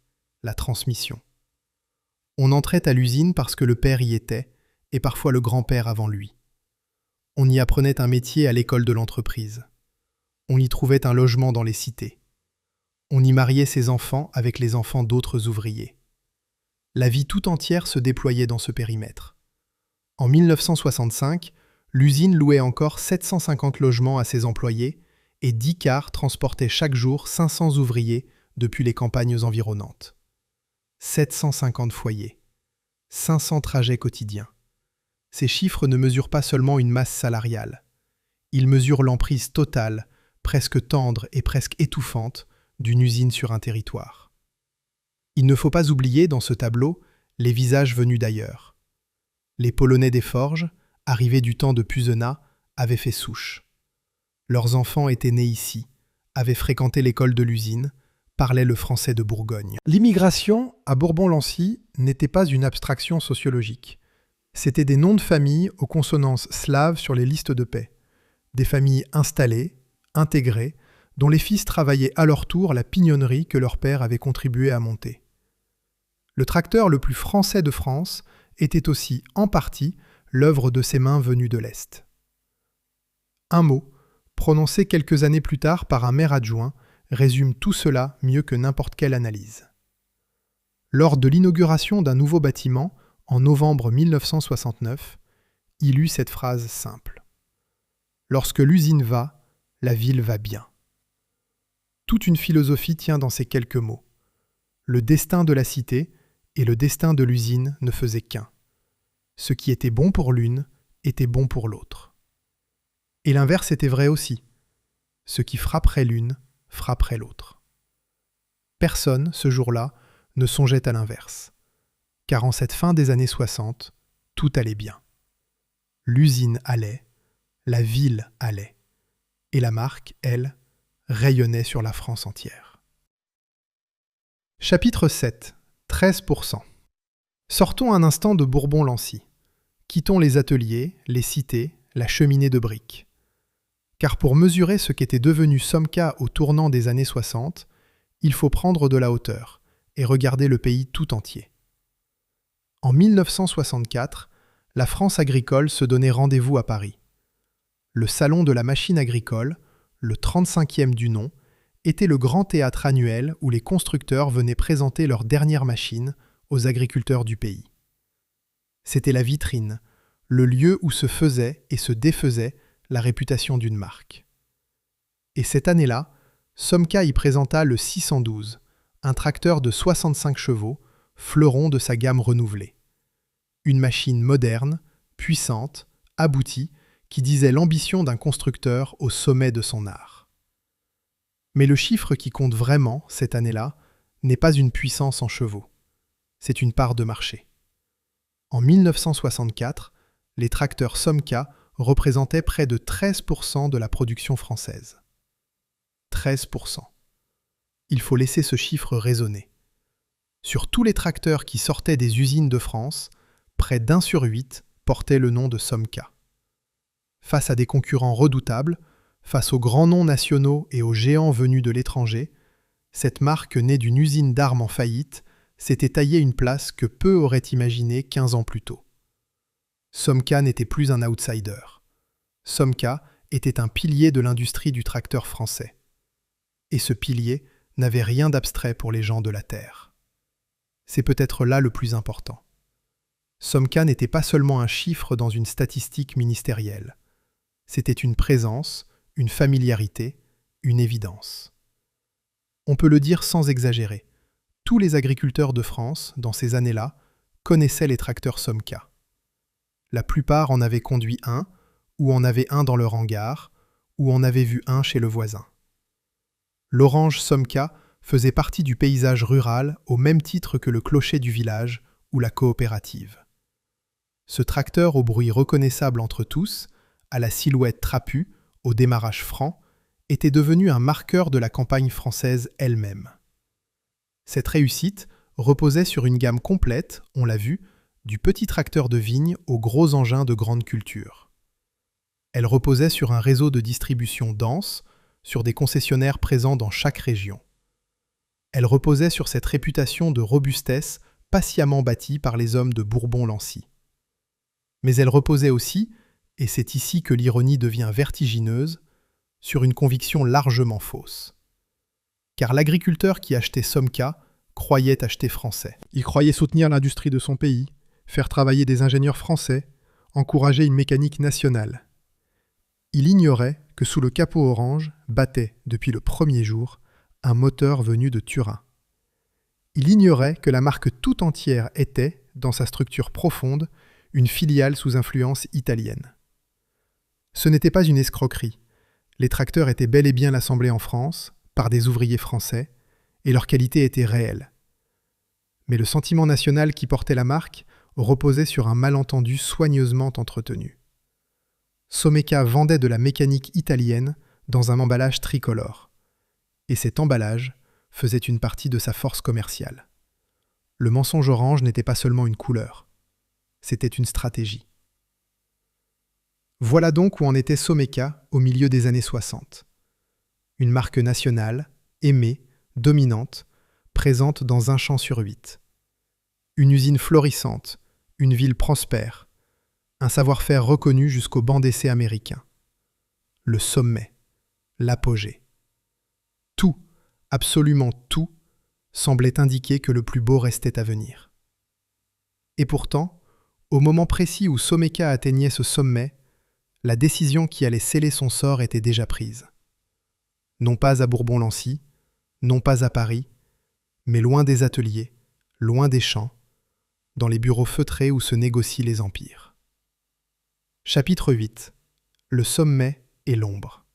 la transmission. On entrait à l'usine parce que le père y était, et parfois le grand-père avant lui. On y apprenait un métier à l'école de l'entreprise. On y trouvait un logement dans les cités. On y mariait ses enfants avec les enfants d'autres ouvriers. La vie tout entière se déployait dans ce périmètre. En 1965, l'usine louait encore 750 logements à ses employés et 10 cars transportaient chaque jour 500 ouvriers depuis les campagnes environnantes. 750 foyers, 500 trajets quotidiens. Ces chiffres ne mesurent pas seulement une masse salariale. Ils mesurent l'emprise totale, presque tendre et presque étouffante, d'une usine sur un territoire. Il ne faut pas oublier dans ce tableau les visages venus d'ailleurs. Les Polonais des forges, arrivés du temps de Puzena, avaient fait souche. Leurs enfants étaient nés ici, avaient fréquenté l'école de l'usine, parlaient le français de Bourgogne. L'immigration à Bourbon-Lancy n'était pas une abstraction sociologique. C'étaient des noms de familles aux consonances slaves sur les listes de paix. Des familles installées, intégrées, dont les fils travaillaient à leur tour la pignonnerie que leur père avait contribué à monter. Le tracteur le plus français de France était aussi, en partie, l'œuvre de ces mains venues de l'Est. Un mot, prononcé quelques années plus tard par un maire adjoint, résume tout cela mieux que n'importe quelle analyse. Lors de l'inauguration d'un nouveau bâtiment, en novembre 1969, il eut cette phrase simple. « Lorsque l'usine va, la ville va bien. » Toute une philosophie tient dans ces quelques mots. Le destin de la cité et le destin de l'usine ne faisaient qu'un. Ce qui était bon pour l'une était bon pour l'autre. Et l'inverse était vrai aussi. Ce qui frapperait l'une frapperait l'autre. Personne, ce jour-là, ne songeait à l'inverse. Car en cette fin des années 60, tout allait bien. L'usine allait, la ville allait, et la marque, elle, rayonnait sur la France entière. Chapitre 7. 13%. Sortons un instant de Bourbon-Lancy. Quittons les ateliers, les cités, la cheminée de briques. Car pour mesurer ce qu'était devenu Somca au tournant des années 60, il faut prendre de la hauteur et regarder le pays tout entier. En 1964, la France agricole se donnait rendez-vous à Paris. Le Salon de la machine agricole, le 35e du nom, était le grand théâtre annuel où les constructeurs venaient présenter leurs dernières machines aux agriculteurs du pays. C'était la vitrine, le lieu où se faisait et se défaisait la réputation d'une marque. Et cette année-là, Somca y présenta le 612, un tracteur de 65 chevaux, fleuron de sa gamme renouvelée. Une machine moderne, puissante, aboutie, qui disait l'ambition d'un constructeur au sommet de son art. Mais le chiffre qui compte vraiment, cette année-là, n'est pas une puissance en chevaux. C'est une part de marché. En 1964, les tracteurs Somca représentaient près de 13% de la production française. 13%. Il faut laisser ce chiffre résonner. Sur tous les tracteurs qui sortaient des usines de France, près d'1 sur 8 portait le nom de Somca. Face à des concurrents redoutables, face aux grands noms nationaux et aux géants venus de l'étranger, cette marque née d'une usine d'armes en faillite s'était taillée une place que peu auraient imaginé 15 ans plus tôt. Somca n'était plus un outsider. Somca était un pilier de l'industrie du tracteur français. Et ce pilier n'avait rien d'abstrait pour les gens de la terre. C'est peut-être là le plus important. Somca n'était pas seulement un chiffre dans une statistique ministérielle. C'était une présence, une familiarité, une évidence. On peut le dire sans exagérer. Tous les agriculteurs de France, dans ces années-là, connaissaient les tracteurs Somca. La plupart en avaient conduit un, ou en avaient un dans leur hangar, ou en avaient vu un chez le voisin. L'orange Somca faisait partie du paysage rural au même titre que le clocher du village ou la coopérative. Ce tracteur au bruit reconnaissable entre tous, à la silhouette trapue, au démarrage franc, était devenu un marqueur de la campagne française elle-même. Cette réussite reposait sur une gamme complète, on l'a vu, du petit tracteur de vigne aux gros engins de grande culture. Elle reposait sur un réseau de distribution dense, sur des concessionnaires présents dans chaque région. Elle reposait sur cette réputation de robustesse patiemment bâtie par les hommes de Bourbon-Lancy. Mais elle reposait aussi, et c'est ici que l'ironie devient vertigineuse, sur une conviction largement fausse. Car l'agriculteur qui achetait Somca croyait acheter français. Il croyait soutenir l'industrie de son pays, faire travailler des ingénieurs français, encourager une mécanique nationale. Il ignorait que sous le capot orange battait, depuis le premier jour, un moteur venu de Turin. Il ignorait que la marque tout entière était, dans sa structure profonde, une filiale sous influence italienne. Ce n'était pas une escroquerie. Les tracteurs étaient bel et bien assemblés en France, par des ouvriers français, et leur qualité était réelle. Mais le sentiment national qui portait la marque reposait sur un malentendu soigneusement entretenu. Somca vendait de la mécanique italienne dans un emballage tricolore. Et cet emballage faisait une partie de sa force commerciale. Le mensonge orange n'était pas seulement une couleur, c'était une stratégie. Voilà donc où en était Somca au milieu des années 60. Une marque nationale, aimée, dominante, présente dans 1 champ sur 8. Une usine florissante, une ville prospère, un savoir-faire reconnu jusqu'au banc d'essai américain. Le sommet, l'apogée. Tout, absolument tout, semblait indiquer que le plus beau restait à venir. Et pourtant, au moment précis où Somca atteignait ce sommet, la décision qui allait sceller son sort était déjà prise. Non pas à Bourbon-Lancy, non pas à Paris, mais loin des ateliers, loin des champs, dans les bureaux feutrés où se négocient les empires. Chapitre 8. Le sommet et l'ombre.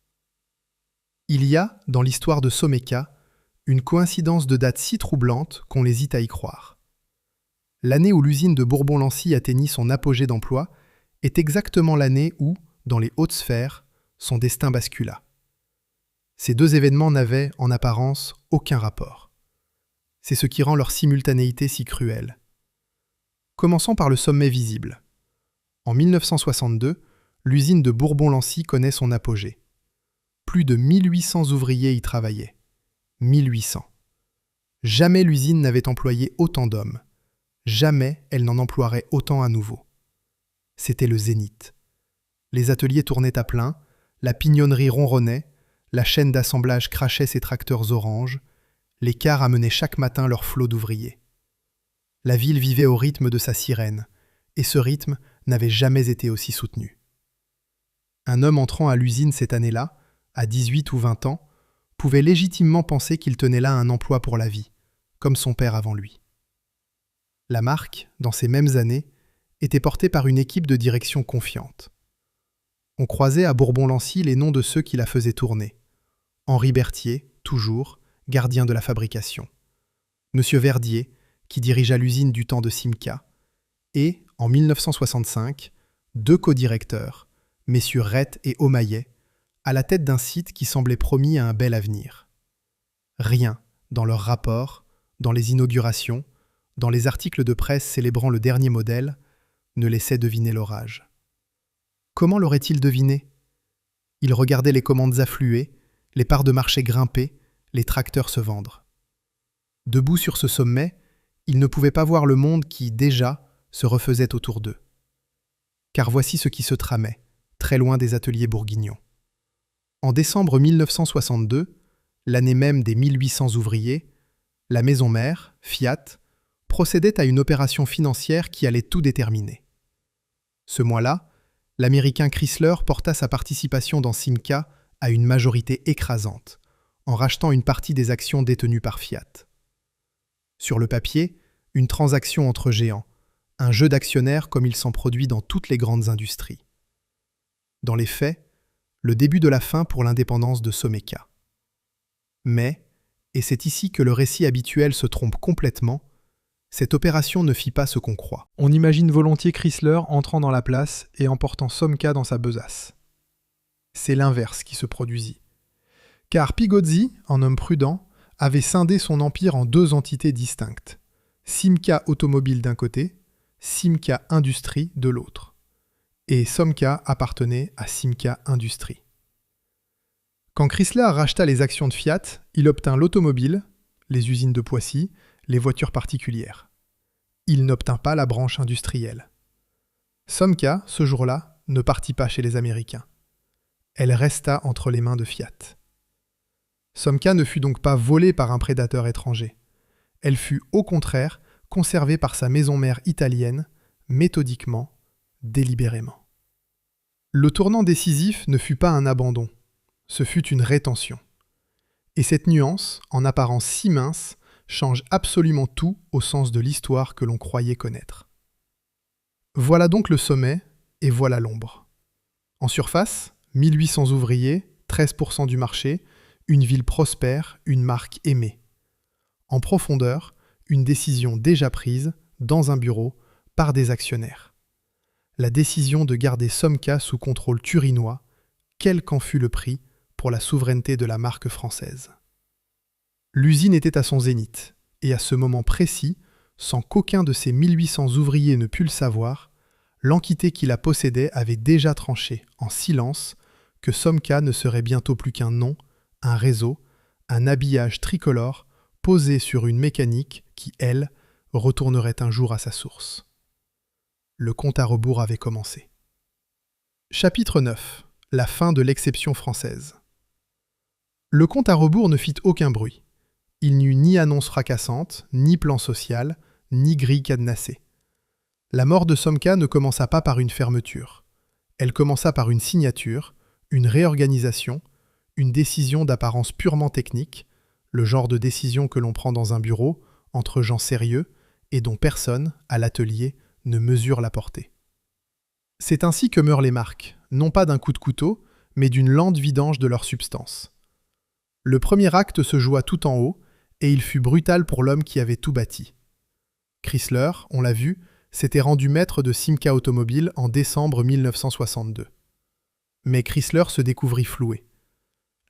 Il y a, dans l'histoire de Somca, une coïncidence de date si troublante qu'on hésite à y croire. L'année où l'usine de Bourbon-Lancy atteignit son apogée d'emploi est exactement l'année où, dans les hautes sphères, son destin bascula. Ces deux événements n'avaient, en apparence, aucun rapport. C'est ce qui rend leur simultanéité si cruelle. Commençons par le sommet visible. En 1962, l'usine de Bourbon-Lancy connaît son apogée. Plus de 1800 ouvriers y travaillaient. 1800. Jamais l'usine n'avait employé autant d'hommes. Jamais elle n'en emploierait autant à nouveau. C'était le zénith. Les ateliers tournaient à plein, la pignonnerie ronronnait, la chaîne d'assemblage crachait ses tracteurs orange, les cars amenaient chaque matin leur flot d'ouvriers. La ville vivait au rythme de sa sirène, et ce rythme n'avait jamais été aussi soutenu. Un homme entrant à l'usine cette année-là, à 18 ou 20 ans, pouvait légitimement penser qu'il tenait là un emploi pour la vie, comme son père avant lui. La marque, dans ces mêmes années, était portée par une équipe de direction confiante. On croisait à Bourbon-Lancy les noms de ceux qui la faisaient tourner. Henri Berthier, toujours, gardien de la fabrication. Monsieur Verdier, qui dirigea l'usine du temps de Simca. Et, en 1965, 2 codirecteurs, messieurs Rett et Aumaillet, à la tête d'un site qui semblait promis à un bel avenir. Rien, dans leurs rapports, dans les inaugurations, dans les articles de presse célébrant le dernier modèle, ne laissait deviner l'orage. Comment l'aurait-il deviné? Il regardait les commandes affluer, les parts de marché grimper, les tracteurs se vendre. Debout sur ce sommet, il ne pouvait pas voir le monde qui, déjà, se refaisait autour d'eux. Car voici ce qui se tramait, très loin des ateliers bourguignons. En décembre 1962, l'année même des 1800 ouvriers, la maison mère, Fiat, procédait à une opération financière qui allait tout déterminer. Ce mois-là, l'américain Chrysler porta sa participation dans Simca à une majorité écrasante, en rachetant une partie des actions détenues par Fiat. Sur le papier, une transaction entre géants, un jeu d'actionnaires comme il s'en produit dans toutes les grandes industries. Dans les faits, le début de la fin pour l'indépendance de Someka. Mais, et c'est ici que le récit habituel se trompe complètement, cette opération ne fit pas ce qu'on croit. On imagine volontiers Chrysler entrant dans la place et emportant Somka dans sa besace. C'est l'inverse qui se produisit. Car Pigozzi, en homme prudent, avait scindé son empire en 2 entités distinctes. Simca Automobile d'un côté, Simca Industrie de l'autre. Et Somka appartenait à Simca Industrie. Quand Chrysler racheta les actions de Fiat, il obtint l'automobile, les usines de Poissy, les voitures particulières. Il n'obtint pas la branche industrielle. Somka, ce jour-là, ne partit pas chez les Américains. Elle resta entre les mains de Fiat. Somka ne fut donc pas volée par un prédateur étranger. Elle fut, au contraire, conservée par sa maison mère italienne, méthodiquement, délibérément. Le tournant décisif ne fut pas un abandon, ce fut une rétention. Et cette nuance, en apparence si mince, change absolument tout au sens de l'histoire que l'on croyait connaître. Voilà donc le sommet, et voilà l'ombre. En surface, 1800 ouvriers, 13% du marché, une ville prospère, une marque aimée. En profondeur, une décision déjà prise, dans un bureau, par des actionnaires. La décision de garder Somka sous contrôle turinois, quel qu'en fût le prix, pour la souveraineté de la marque française. L'usine était à son zénith, et à ce moment précis, sans qu'aucun de ces 1800 ouvriers ne pût le savoir, l'entité qui la possédait avait déjà tranché, en silence, que Somka ne serait bientôt plus qu'un nom, un réseau, un habillage tricolore posé sur une mécanique qui, elle, retournerait un jour à sa source. Le compte à rebours avait commencé. Chapitre 9. La fin de l'exception française. Le compte à rebours ne fit aucun bruit. Il n'y eut ni annonce fracassante, ni plan social, ni grille cadenassée. La mort de Somka ne commença pas par une fermeture. Elle commença par une signature, une réorganisation, une décision d'apparence purement technique, le genre de décision que l'on prend dans un bureau, entre gens sérieux, et dont personne, à l'atelier, ne mesure la portée. C'est ainsi que meurent les marques, non pas d'un coup de couteau, mais d'une lente vidange de leur substance. Le premier acte se joua tout en haut, et il fut brutal pour l'homme qui avait tout bâti. Chrysler, on l'a vu, s'était rendu maître de Simca Automobile en décembre 1962. Mais Chrysler se découvrit floué.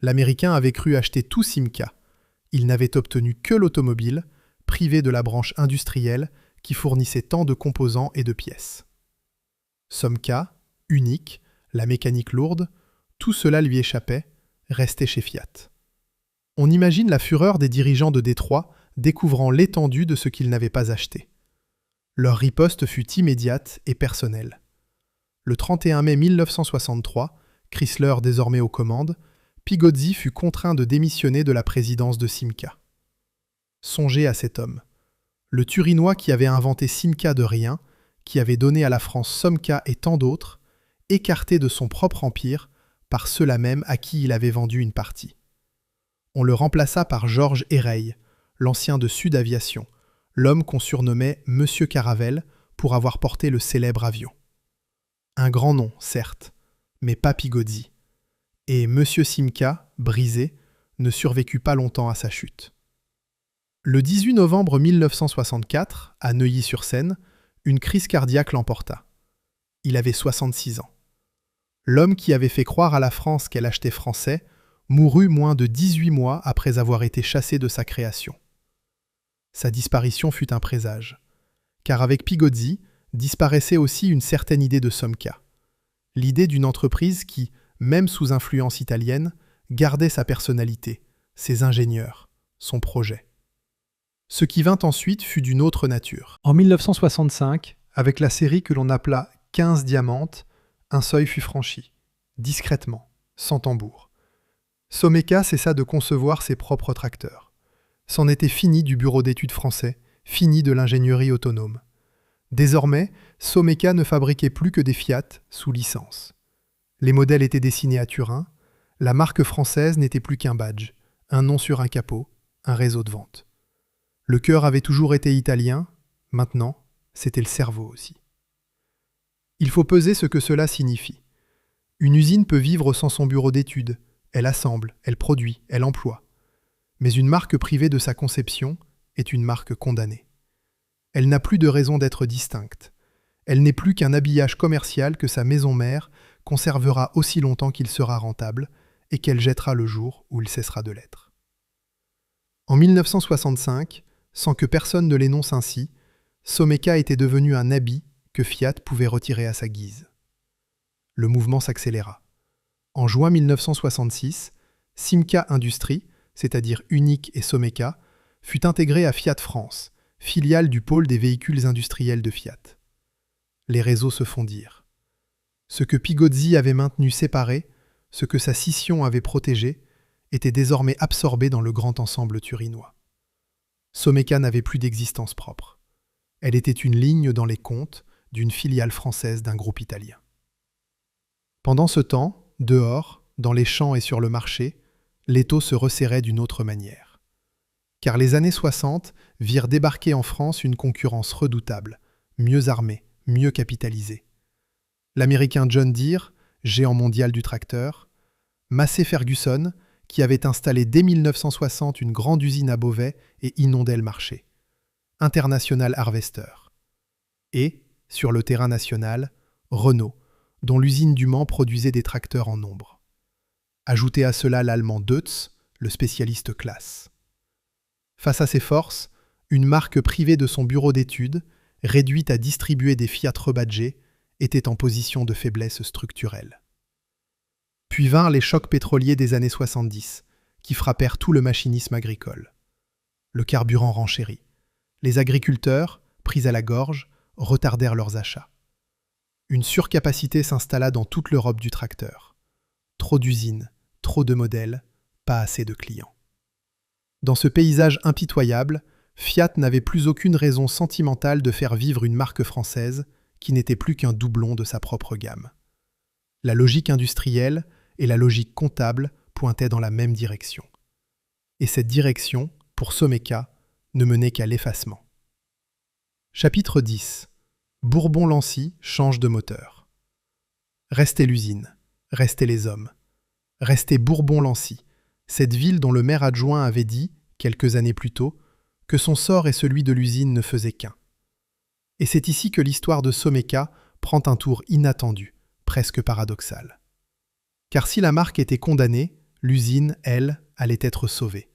L'Américain avait cru acheter tout Simca. Il n'avait obtenu que l'automobile, privé de la branche industrielle qui fournissait tant de composants et de pièces. Somka, unique, la mécanique lourde, tout cela lui échappait, restait chez Fiat. On imagine la fureur des dirigeants de Détroit découvrant l'étendue de ce qu'ils n'avaient pas acheté. Leur riposte fut immédiate et personnelle. Le 31 mai 1963, Chrysler désormais aux commandes, Pigozzi fut contraint de démissionner de la présidence de Simca. Songez à cet homme. Le Turinois qui avait inventé Simca de rien, qui avait donné à la France Somca et tant d'autres, écarté de son propre empire par ceux-là même à qui il avait vendu une partie. On le remplaça par Georges Héreil, l'ancien de Sud Aviation, l'homme qu'on surnommait Monsieur Caravelle pour avoir porté le célèbre avion. Un grand nom, certes, mais pas Pigozzi. Et Monsieur Simca, brisé, ne survécut pas longtemps à sa chute. Le 18 novembre 1964, à Neuilly-sur-Seine, une crise cardiaque l'emporta. Il avait 66 ans. L'homme qui avait fait croire à la France qu'elle achetait français mourut moins de 18 mois après avoir été chassé de sa création. Sa disparition fut un présage, car avec Pigozzi disparaissait aussi une certaine idée de Somca, l'idée d'une entreprise qui, même sous influence italienne, gardait sa personnalité, ses ingénieurs, son projet. Ce qui vint ensuite fut d'une autre nature. En 1965, avec la série que l'on appela 15 diamantes, un seuil fut franchi, discrètement, sans tambour. Someca cessa de concevoir ses propres tracteurs. C'en était fini du bureau d'études français, fini de l'ingénierie autonome. Désormais, Someca ne fabriquait plus que des Fiat sous licence. Les modèles étaient dessinés à Turin, la marque française n'était plus qu'un badge, un nom sur un capot, un réseau de vente. Le cœur avait toujours été italien, maintenant, c'était le cerveau aussi. Il faut peser ce que cela signifie. Une usine peut vivre sans son bureau d'études, elle assemble, elle produit, elle emploie. Mais une marque privée de sa conception est une marque condamnée. Elle n'a plus de raison d'être distincte. Elle n'est plus qu'un habillage commercial que sa maison mère conservera aussi longtemps qu'il sera rentable et qu'elle jettera le jour où il cessera de l'être. En 1965, sans que personne ne l'énonce ainsi, Someca était devenu un habit que Fiat pouvait retirer à sa guise. Le mouvement s'accéléra. En juin 1966, Simca Industrie, c'est-à-dire Unique et Someca, fut intégré à Fiat France, filiale du pôle des véhicules industriels de Fiat. Les réseaux se fondirent. Ce que Pigozzi avait maintenu séparé, ce que sa scission avait protégé, était désormais absorbé dans le grand ensemble turinois. Someca n'avait plus d'existence propre. Elle était une ligne dans les comptes d'une filiale française d'un groupe italien. Pendant ce temps, dehors, dans les champs et sur le marché, l'étau se resserrait d'une autre manière. Car les années 60 virent débarquer en France une concurrence redoutable, mieux armée, mieux capitalisée. L'américain John Deere, géant mondial du tracteur, Massey Ferguson, qui avait installé dès 1960 une grande usine à Beauvais et inondait le marché, International Harvester. Et, sur le terrain national, Renault, dont l'usine du Mans produisait des tracteurs en nombre. Ajoutez à cela l'allemand Deutz, le spécialiste classe. Face à ces forces, une marque privée de son bureau d'études, réduite à distribuer des Fiat rebadgés, était en position de faiblesse structurelle. Puis vinrent les chocs pétroliers des années 70, qui frappèrent tout le machinisme agricole. Le carburant renchérit. Les agriculteurs, pris à la gorge, retardèrent leurs achats. Une surcapacité s'installa dans toute l'Europe du tracteur. Trop d'usines, trop de modèles, pas assez de clients. Dans ce paysage impitoyable, Fiat n'avait plus aucune raison sentimentale de faire vivre une marque française qui n'était plus qu'un doublon de sa propre gamme. La logique industrielle et la logique comptable pointaient dans la même direction. Et cette direction, pour Someca, ne menait qu'à l'effacement. Chapitre 10. Bourbon-Lancy change de moteur. Restait l'usine, restaient les hommes. Restait Bourbon-Lancy, cette ville dont le maire adjoint avait dit, quelques années plus tôt, que son sort et celui de l'usine ne faisaient qu'un. Et c'est ici que l'histoire de Someca prend un tour inattendu, presque paradoxal. Car si la marque était condamnée, l'usine, elle, allait être sauvée.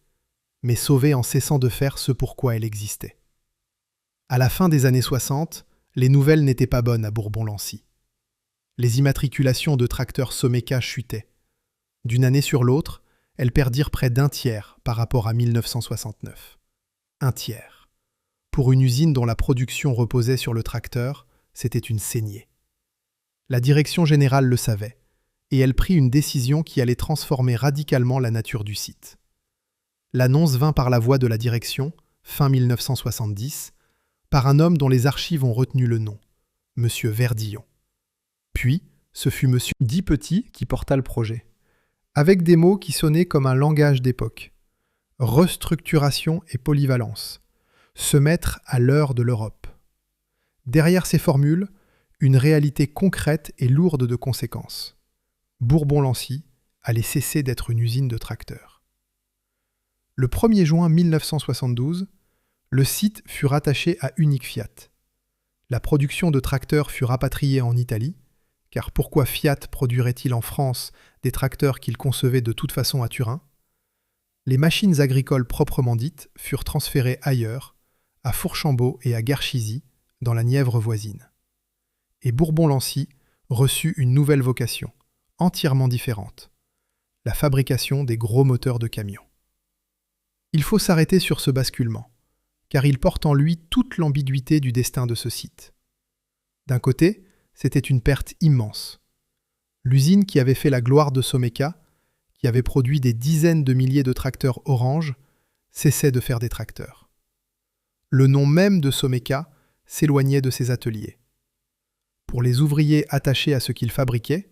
Mais sauvée en cessant de faire ce pourquoi elle existait. À la fin des années 60, les nouvelles n'étaient pas bonnes à Bourbon-Lancy. Les immatriculations de tracteurs Someca chutaient. D'une année sur l'autre, elles perdirent près d'un tiers par rapport à 1969. Un tiers. Pour une usine dont la production reposait sur le tracteur, c'était une saignée. La direction générale le savait, et elle prit une décision qui allait transformer radicalement la nature du site. L'annonce vint par la voix de la direction, fin 1970, par un homme dont les archives ont retenu le nom, M. Verdillon. Puis, ce fut M. Petit qui porta le projet, avec des mots qui sonnaient comme un langage d'époque. Restructuration et polyvalence. Se mettre à l'heure de l'Europe. Derrière ces formules, une réalité concrète et lourde de conséquences. Bourbon-Lancy allait cesser d'être une usine de tracteurs. Le 1er juin 1972, le site fut rattaché à Unique Fiat. La production de tracteurs fut rapatriée en Italie, car pourquoi Fiat produirait-il en France des tracteurs qu'il concevait de toute façon à Turin? Les machines agricoles proprement dites furent transférées ailleurs, à Fourchambault et à Garchizy, dans la Nièvre voisine. Et Bourbon-Lancy reçut une nouvelle vocation, entièrement différente, la fabrication des gros moteurs de camions. Il faut s'arrêter sur ce basculement, car il porte en lui toute l'ambiguïté du destin de ce site. D'un côté, c'était une perte immense. L'usine qui avait fait la gloire de Someka, qui avait produit des dizaines de milliers de tracteurs Orange, cessait de faire des tracteurs. Le nom même de Someka s'éloignait de ses ateliers. Pour les ouvriers attachés à ce qu'ils fabriquaient,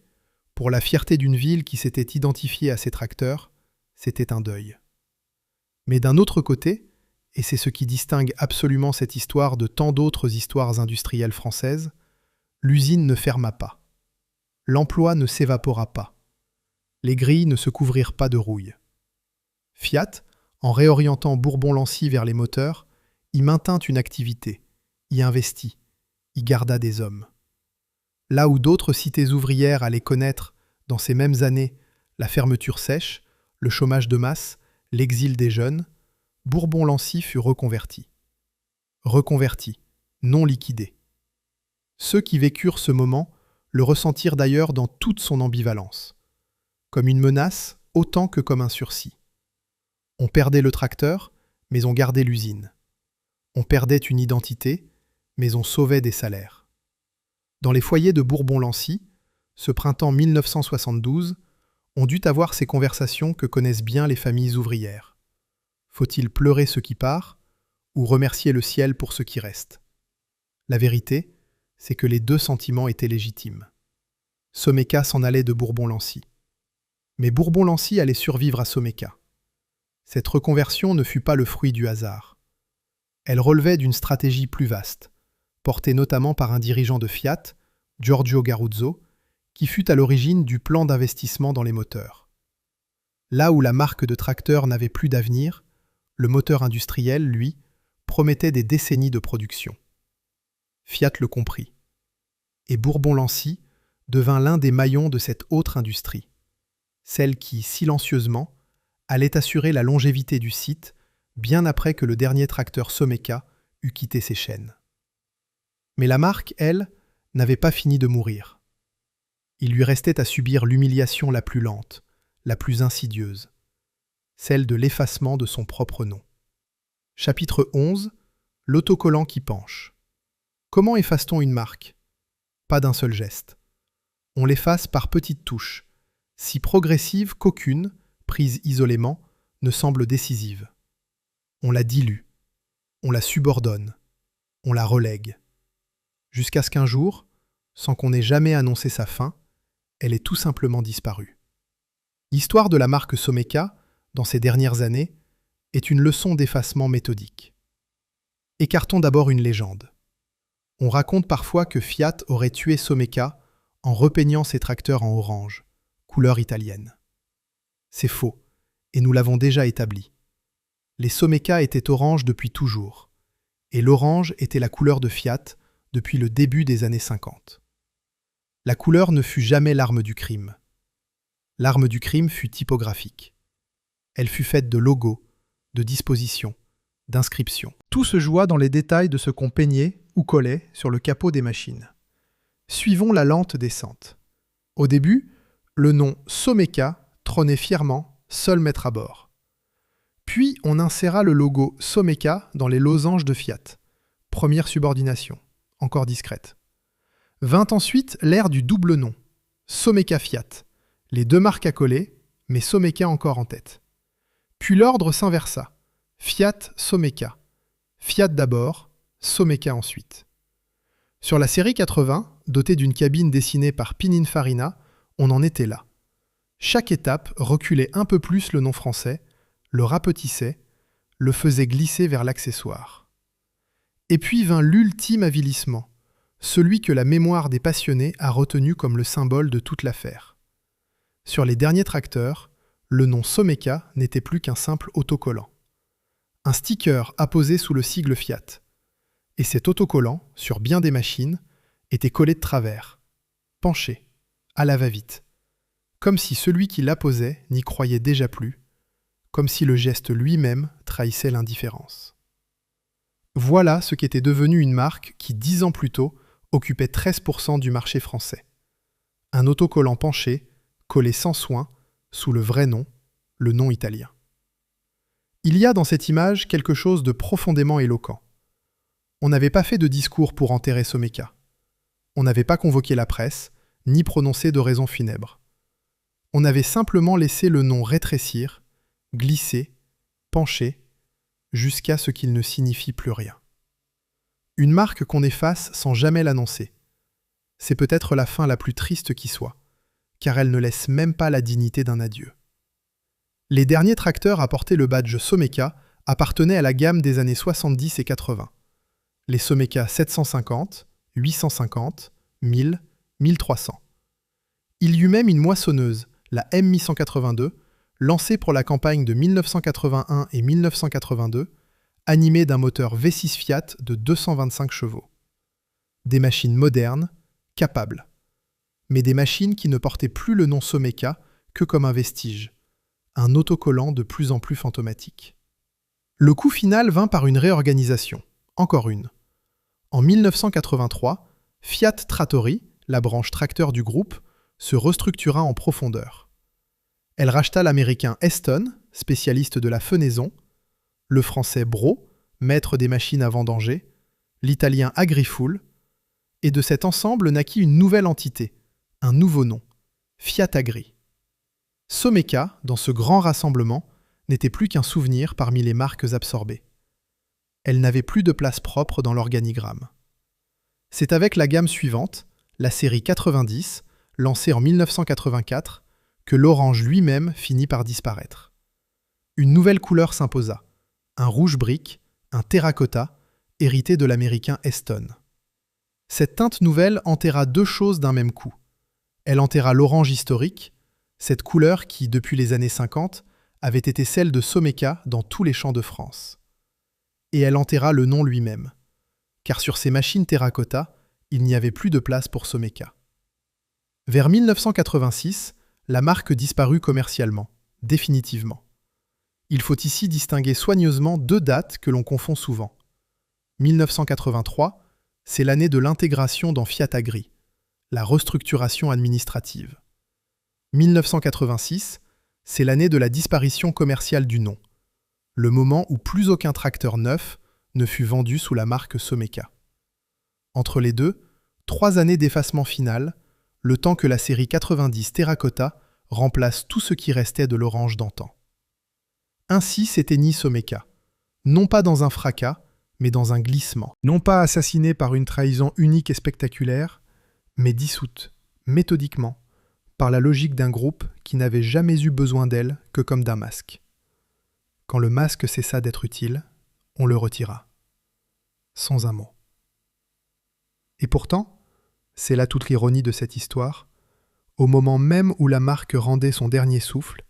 pour la fierté d'une ville qui s'était identifiée à ses tracteurs, c'était un deuil. Mais d'un autre côté, et c'est ce qui distingue absolument cette histoire de tant d'autres histoires industrielles françaises, l'usine ne ferma pas. L'emploi ne s'évapora pas. Les grilles ne se couvrirent pas de rouille. Fiat, en réorientant Bourbon-Lancy vers les moteurs, y maintint une activité, y investit, y garda des hommes. Là où d'autres cités ouvrières allaient connaître, dans ces mêmes années, la fermeture sèche, le chômage de masse, l'exil des jeunes, Bourbon-Lancy fut reconverti. Reconverti, non liquidé. Ceux qui vécurent ce moment le ressentirent d'ailleurs dans toute son ambivalence, comme une menace autant que comme un sursis. On perdait le tracteur, mais on gardait l'usine. On perdait une identité, mais on sauvait des salaires. Dans les foyers de Bourbon-Lancy, ce printemps 1972, on dut avoir ces conversations que connaissent bien les familles ouvrières. Faut-il pleurer ce qui part, ou remercier le ciel pour ce qui reste? La vérité, c'est que les deux sentiments étaient légitimes. Someka s'en allait de Bourbon-Lancy. Mais Bourbon-Lancy allait survivre à Someka. Cette reconversion ne fut pas le fruit du hasard. Elle relevait d'une stratégie plus vaste, portée notamment par un dirigeant de Fiat, Giorgio Garuzzo, qui fut à l'origine du plan d'investissement dans les moteurs. Là où la marque de tracteur n'avait plus d'avenir, le moteur industriel, lui, promettait des décennies de production. Fiat le comprit. Et Bourbon-Lancy devint l'un des maillons de cette autre industrie, celle qui, silencieusement, allait assurer la longévité du site bien après que le dernier tracteur Someka eût quitté ses chaînes. Mais la marque, elle, n'avait pas fini de mourir. Il lui restait à subir l'humiliation la plus lente, la plus insidieuse, celle de l'effacement de son propre nom. Chapitre 11. L'autocollant qui penche. Comment efface-t-on une marque? Pas d'un seul geste. On l'efface par petites touches, si progressives qu'aucune, prise isolément, ne semble décisive. On la dilue, on la subordonne, on la relègue. Jusqu'à ce qu'un jour, sans qu'on ait jamais annoncé sa fin, elle ait tout simplement disparu. L'histoire de la marque Someka, dans ces dernières années, est une leçon d'effacement méthodique. Écartons d'abord une légende. On raconte parfois que Fiat aurait tué Someka en repeignant ses tracteurs en orange, couleur italienne. C'est faux, et nous l'avons déjà établi. Les Someka étaient orange depuis toujours, et l'orange était la couleur de Fiat depuis le début des années 50. La couleur ne fut jamais l'arme du crime. L'arme du crime fut typographique. Elle fut faite de logos, de dispositions, d'inscriptions. Tout se joua dans les détails de ce qu'on peignait ou collait sur le capot des machines. Suivons la lente descente. Au début, le nom Someka trônait fièrement, seul maître à bord. Puis on inséra le logo Someca dans les losanges de Fiat. Première subordination, encore discrète. Vint ensuite l'ère du double nom, Someca Fiat. Les deux marques accolées, mais Someca encore en tête. Puis l'ordre s'inversa. Fiat Someca. Fiat d'abord, Someca ensuite. Sur la série 80, dotée d'une cabine dessinée par Pininfarina, on en était là. Chaque étape reculait un peu plus le nom français, le rapetissait, le faisait glisser vers l'accessoire. Et puis vint l'ultime avilissement, celui que la mémoire des passionnés a retenu comme le symbole de toute l'affaire. Sur les derniers tracteurs, le nom Someca n'était plus qu'un simple autocollant. Un sticker apposé sous le sigle Fiat. Et cet autocollant, sur bien des machines, était collé de travers, penché, à la va-vite, comme si celui qui l'apposait n'y croyait déjà plus, comme si le geste lui-même trahissait l'indifférence. Voilà ce qu'était devenu une marque qui, 10 ans plus tôt, occupait 13% du marché français. Un autocollant penché, collé sans soin, sous le vrai nom, le nom italien. Il y a dans cette image quelque chose de profondément éloquent. On n'avait pas fait de discours pour enterrer Someca. On n'avait pas convoqué la presse, ni prononcé de raisons funèbres. On avait simplement laissé le nom rétrécir, glisser, pencher, jusqu'à ce qu'il ne signifie plus rien. Une marque qu'on efface sans jamais l'annoncer. C'est peut-être la fin la plus triste qui soit, car elle ne laisse même pas la dignité d'un adieu. Les derniers tracteurs à porter le badge Someca appartenaient à la gamme des années 70 et 80. Les Someca 750, 850, 1000, 1300. Il y eut même une moissonneuse, la M1182, lancée pour la campagne de 1981 et 1982, animée d'un moteur V6 Fiat de 225 chevaux. Des machines modernes, capables. Mais des machines qui ne portaient plus le nom Someca que comme un vestige, un autocollant de plus en plus fantomatique. Le coup final vint par une réorganisation, encore une. En 1983, Fiat Trattori, la branche tracteur du groupe, se restructura en profondeur. Elle racheta l'américain Eston, spécialiste de la fenaison, le français Bro, maître des machines à vendanger, l'italien Agrifool, et de cet ensemble naquit une nouvelle entité, un nouveau nom, Fiat Agri. Someca, dans ce grand rassemblement, n'était plus qu'un souvenir parmi les marques absorbées. Elle n'avait plus de place propre dans l'organigramme. C'est avec la gamme suivante, la série 90, lancée en 1984, que l'orange lui-même finit par disparaître. Une nouvelle couleur s'imposa, un rouge brique, un terracotta, hérité de l'américain Eston. Cette teinte nouvelle enterra deux choses d'un même coup. Elle enterra l'orange historique, cette couleur qui, depuis les années 50, avait été celle de Someca dans tous les champs de France. Et elle enterra le nom lui-même, car sur ces machines terracotta, il n'y avait plus de place pour Someca. Vers 1986, la marque disparut commercialement, définitivement. Il faut ici distinguer soigneusement deux dates que l'on confond souvent. 1983, c'est l'année de l'intégration dans Fiat Agri, la restructuration administrative. 1986, c'est l'année de la disparition commerciale du nom, le moment où plus aucun tracteur neuf ne fut vendu sous la marque Someca. Entre les deux, 3 années d'effacement final, le temps que la série 90 Terracotta remplace tout ce qui restait de l'orange d'antan. Ainsi s'éteignit Someca, non pas dans un fracas, mais dans un glissement. Non pas assassinée par une trahison unique et spectaculaire, mais dissoute, méthodiquement, par la logique d'un groupe qui n'avait jamais eu besoin d'elle que comme d'un masque. Quand le masque cessa d'être utile, on le retira. Sans un mot. Et pourtant, c'est là toute l'ironie de cette histoire, au moment même où la marque rendait son dernier souffle,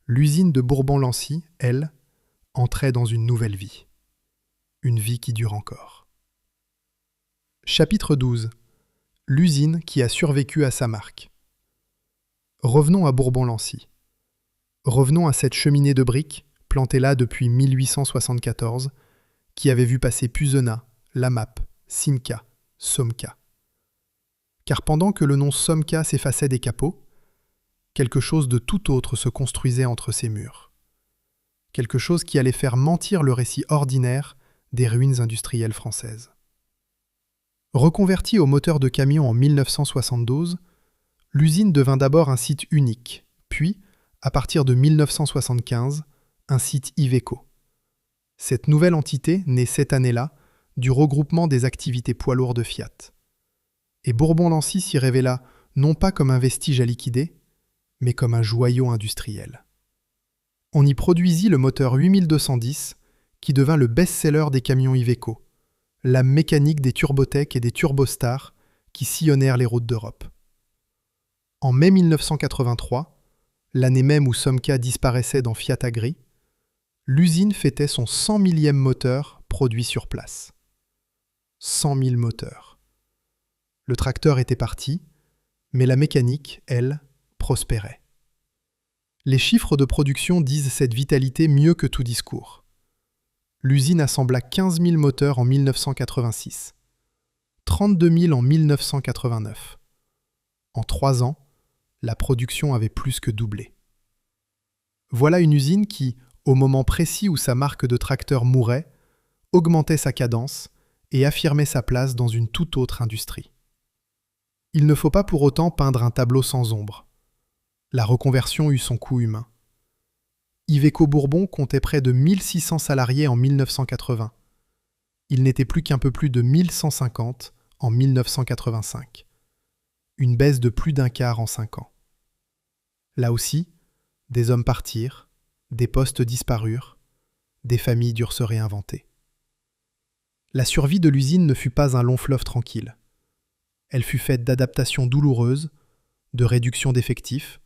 l'usine de Bourbon-Lancy, elle, entrait dans une nouvelle vie. Une vie qui dure encore. Chapitre 12. L'usine qui a survécu à sa marque. Revenons à Bourbon-Lancy. Revenons à cette cheminée de briques, plantée là depuis 1874, qui avait vu passer Puzena, Lamap, Simca, Somca. Car pendant que le nom Somca s'effaçait des capots, quelque chose de tout autre se construisait entre ces murs. quelque chose qui allait faire mentir le récit ordinaire des ruines industrielles françaises. Reconvertie au moteur de camion en 1972, l'usine devint d'abord un site unique, puis, à partir de 1975, un site Iveco. Cette nouvelle entité naît cette année-là du regroupement des activités poids lourds de Fiat. Et Bourbon-Lancy s'y révéla non pas comme un vestige à liquider, mais comme un joyau industriel. On y produisit le moteur 8210, qui devint le best-seller des camions Iveco, l'âme mécanique des Turbotech et des Turbostar qui sillonnèrent les routes d'Europe. En mai 1983, l'année même où Somca disparaissait dans Fiat Agri, l'usine fêtait son 100 millième moteur produit sur place. 100 000 moteurs. Le tracteur était parti, mais la mécanique, elle, prospérait. Les chiffres de production disent cette vitalité mieux que tout discours. L'usine assembla 15 000 moteurs en 1986, 32 000 en 1989. En 3 ans, la production avait plus que doublé. Voilà une usine qui, au moment précis où sa marque de tracteur mourait, augmentait sa cadence et affirmait sa place dans une toute autre industrie. Il ne faut pas pour autant peindre un tableau sans ombre. La reconversion eut son coût humain. Iveco Bourbon comptait près de 1600 salariés en 1980. Il n'était plus qu'un peu plus de 1150 en 1985. Une baisse de plus d'un quart en 5 ans. Là aussi, des hommes partirent, des postes disparurent, des familles durent se réinventer. La survie de l'usine ne fut pas un long fleuve tranquille. Elle fut faite d'adaptations douloureuses, de réduction d'effectifs,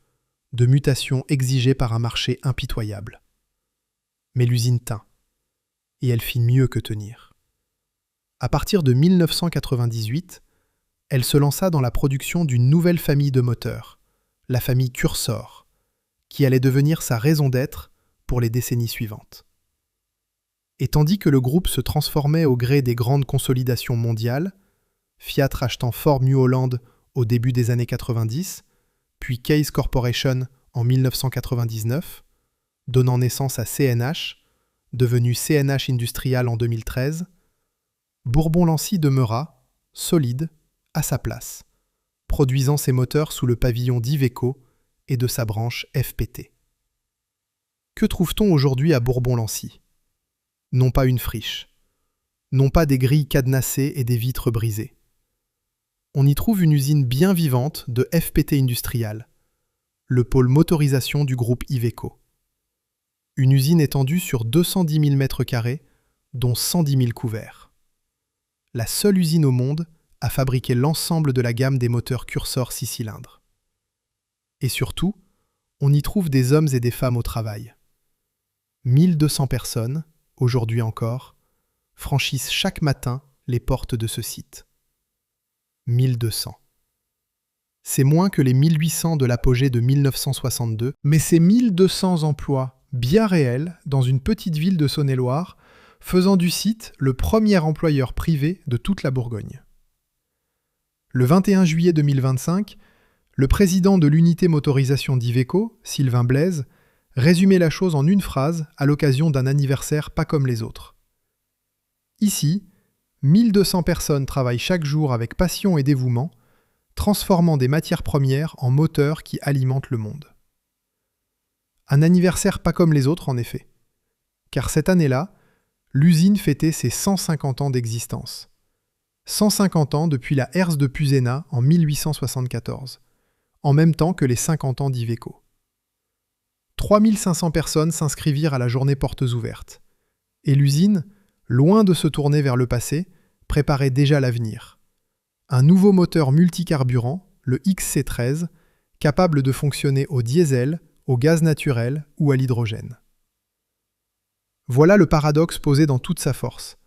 de mutations exigées par un marché impitoyable. Mais l'usine tint, et elle fit mieux que tenir. À partir de 1998, elle se lança dans la production d'une nouvelle famille de moteurs, la famille Cursor, qui allait devenir sa raison d'être pour les décennies suivantes. Et tandis que le groupe se transformait au gré des grandes consolidations mondiales, Fiat rachetant Ford New Holland au début des années 90, puis Case Corporation en 1999, donnant naissance à CNH, devenu CNH Industrial en 2013, Bourbon-Lancy demeura, solide, à sa place, produisant ses moteurs sous le pavillon d'Iveco et de sa branche FPT. Que trouve-t-on aujourd'hui à Bourbon-Lancy ? Non pas une friche, non pas des grilles cadenassées et des vitres brisées. On y trouve une usine bien vivante de FPT Industrial, le pôle motorisation du groupe Iveco. Une usine étendue sur 210 000 m², dont 110 000 couverts. La seule usine au monde à fabriquer l'ensemble de la gamme des moteurs Cursor 6 cylindres. Et surtout, on y trouve des hommes et des femmes au travail. 1200 personnes, aujourd'hui encore, franchissent chaque matin les portes de ce site. 1200. C'est moins que les 1800 de l'apogée de 1962, mais c'est 1200 emplois bien réels dans une petite ville de Saône-et-Loire, faisant du site le premier employeur privé de toute la Bourgogne. Le 21 juillet 2025, le président de l'unité motorisation d'Iveco, Sylvain Blaise, résumait la chose en une phrase à l'occasion d'un anniversaire pas comme les autres. Ici, 1200 personnes travaillent chaque jour avec passion et dévouement, transformant des matières premières en moteurs qui alimentent le monde. Un anniversaire pas comme les autres en effet, car cette année-là, l'usine fêtait ses 150 ans d'existence. 150 ans depuis la herse de Pusénat en 1874, en même temps que les 50 ans d'Iveco. 3500 personnes s'inscrivirent à la journée portes ouvertes, et l'usine, loin de se tourner vers le passé, préparait déjà l'avenir. Un nouveau moteur multicarburant, le XC13, capable de fonctionner au diesel, au gaz naturel ou à l'hydrogène. Voilà le paradoxe posé dans toute sa force.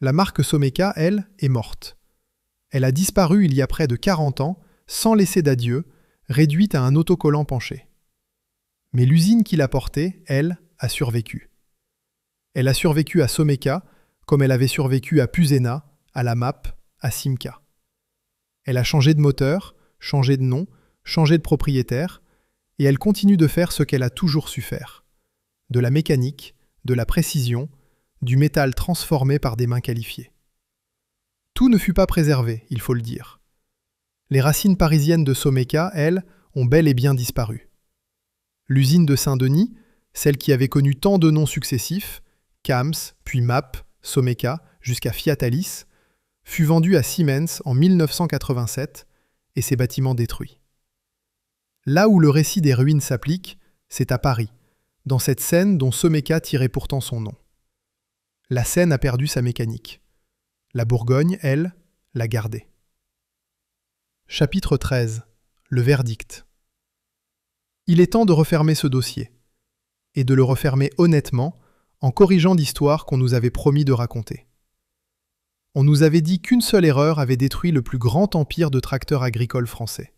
La marque Someka, elle, est morte. Elle a disparu il y a près de 40 ans, sans laisser d'adieu, réduite à un autocollant penché. Mais l'usine qui l'a portée, elle, a survécu. Elle a survécu à Someka, comme elle avait survécu à Pusénat, à la MAP, à Simca. Elle a changé de moteur, changé de nom, changé de propriétaire, et elle continue de faire ce qu'elle a toujours su faire. de la mécanique, de la précision, du métal transformé par des mains qualifiées. Tout ne fut pas préservé, il faut le dire. Les racines parisiennes de Someka, elles, ont bel et bien disparu. L'usine de Saint-Denis, celle qui avait connu tant de noms successifs, Kams, puis MAP, Someka, jusqu'à Fiat Alice, fut vendue à Siemens en 1987 et ses bâtiments détruits. Là où le récit des ruines s'applique, c'est à Paris, dans cette Seine dont Someka tirait pourtant son nom. La Seine a perdu sa mécanique. La Bourgogne, elle, l'a gardée. Chapitre 13. Le verdict. Il est temps de refermer ce dossier, et de le refermer honnêtement en corrigeant l'histoire qu'on nous avait promis de raconter. On nous avait dit qu'une seule erreur avait détruit le plus grand empire de tracteurs agricoles français.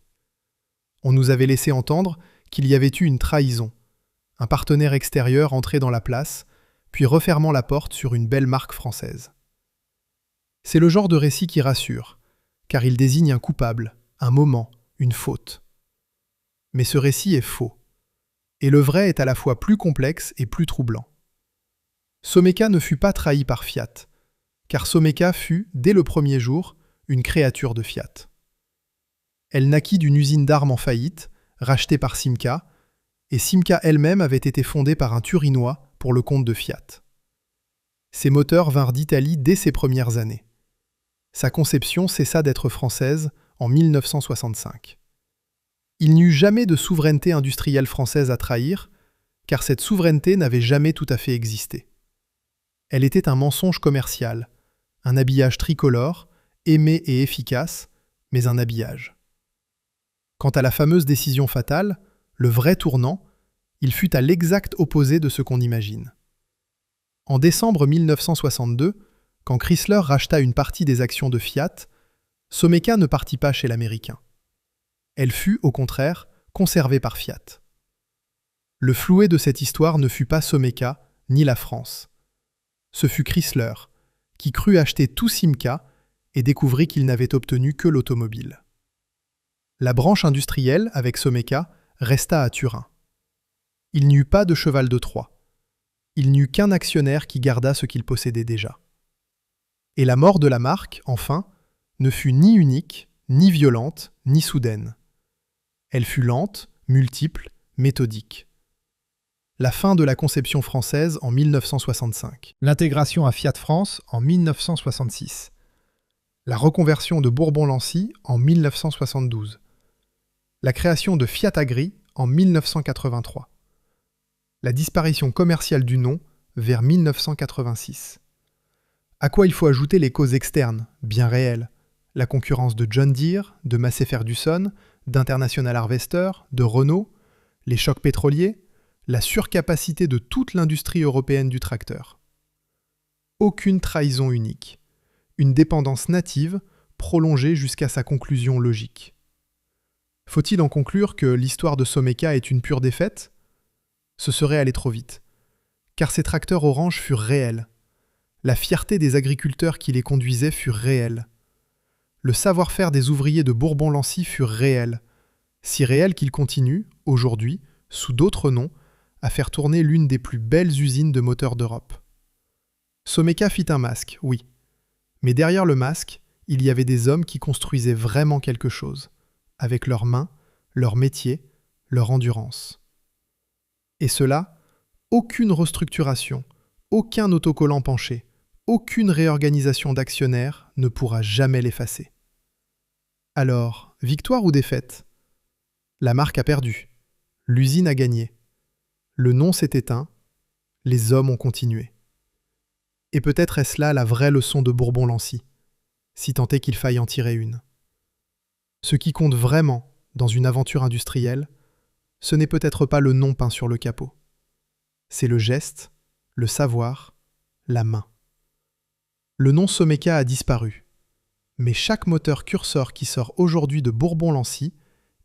On nous avait laissé entendre qu'il y avait eu une trahison, un partenaire extérieur entré dans la place, puis refermant la porte sur une belle marque française. C'est le genre de récit qui rassure, car il désigne un coupable, un moment, une faute. Mais ce récit est faux, et le vrai est à la fois plus complexe et plus troublant. Someka ne fut pas trahi par Fiat, car Someka fut, dès le premier jour, une créature de Fiat. Elle naquit d'une usine d'armes en faillite, rachetée par Simca, et Simca elle-même avait été fondée par un Turinois pour le compte de Fiat. Ses moteurs vinrent d'Italie dès ses premières années. Sa conception cessa d'être française en 1965. Il n'y eut jamais de souveraineté industrielle française à trahir, car cette souveraineté n'avait jamais tout à fait existé. Elle était un mensonge commercial, un habillage tricolore, aimé et efficace, mais un habillage. Quant à la fameuse décision fatale, le vrai tournant, il fut à l'exact opposé de ce qu'on imagine. En décembre 1962, quand Chrysler racheta une partie des actions de Fiat, Someka ne partit pas chez l'Américain. Elle fut, au contraire, conservée par Fiat. Le flouet de cette histoire ne fut pas Someka, ni la France. Ce fut Chrysler, qui crut acheter tout Simca et découvrit qu'il n'avait obtenu que l'automobile. La branche industrielle, avec Someka, resta à Turin. Il n'y eut pas de cheval de Troie. Il n'y eut qu'un actionnaire qui garda ce qu'il possédait déjà. Et la mort de la marque, enfin, ne fut ni unique, ni violente, ni soudaine. Elle fut lente, multiple, méthodique. La fin de la conception française en 1965. L'intégration à Fiat France en 1966. La reconversion de Bourbon-Lancy en 1972. La création de Fiat Agri en 1983. La disparition commerciale du nom vers 1986. À quoi il faut ajouter les causes externes, bien réelles, la concurrence de John Deere, de Massey Ferguson, d'International Harvester, de Renault, les chocs pétroliers, la surcapacité de toute l'industrie européenne du tracteur. Aucune trahison unique, une dépendance native prolongée jusqu'à sa conclusion logique. Faut-il en conclure que l'histoire de Someka est une pure défaite ? Ce serait aller trop vite, car ces tracteurs orange furent réels. La fierté des agriculteurs qui les conduisaient fut réelle. Le savoir-faire des ouvriers de Bourbon-Lancy fut réel, si réel qu'il continue, aujourd'hui, sous d'autres noms, à faire tourner l'une des plus belles usines de moteurs d'Europe. Someka fit un masque, oui. Mais derrière le masque, il y avait des hommes qui construisaient vraiment quelque chose, avec leurs mains, leur métier, leur endurance. Et cela, aucune restructuration, aucun autocollant penché, aucune réorganisation d'actionnaires ne pourra jamais l'effacer. Alors, victoire ou défaite ? La marque a perdu, l'usine a gagné, le nom s'est éteint, les hommes ont continué. Et peut-être est-ce là la vraie leçon de Bourbon-Lancy, si tant est qu'il faille en tirer une. Ce qui compte vraiment dans une aventure industrielle, ce n'est peut-être pas le nom peint sur le capot. C'est le geste, le savoir, la main. Le nom Someka a disparu, mais chaque moteur curseur qui sort aujourd'hui de Bourbon-Lancy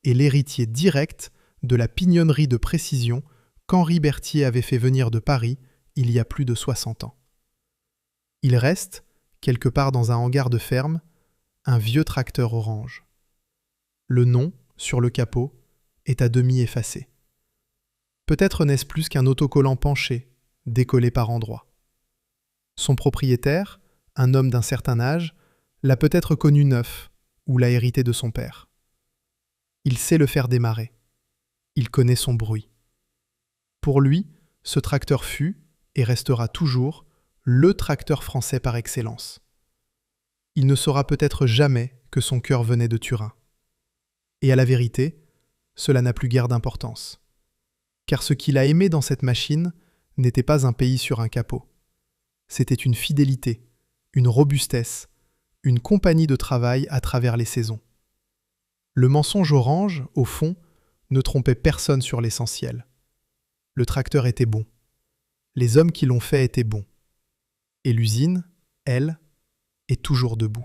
est l'héritier direct de la pignonnerie de précision qu'Henri Berthier avait fait venir de Paris il y a plus de 60 ans. Il reste, quelque part dans un hangar de ferme, un vieux tracteur orange. Le nom, sur le capot, est à demi effacé. Peut-être n'est-ce plus qu'un autocollant penché, décollé par endroits. Son propriétaire, un homme d'un certain âge, l'a peut-être connu neuf ou l'a hérité de son père. Il sait le faire démarrer. Il connaît son bruit. Pour lui, ce tracteur fut et restera toujours le tracteur français par excellence. Il ne saura peut-être jamais que son cœur venait de Turin. Et à la vérité, cela n'a plus guère d'importance. Car ce qu'il a aimé dans cette machine n'était pas un pays sur un capot. C'était une fidélité, une robustesse, une compagnie de travail à travers les saisons. Le mensonge orange, au fond, ne trompait personne sur l'essentiel. Le tracteur était bon. Les hommes qui l'ont fait étaient bons. Et l'usine, elle, est toujours debout.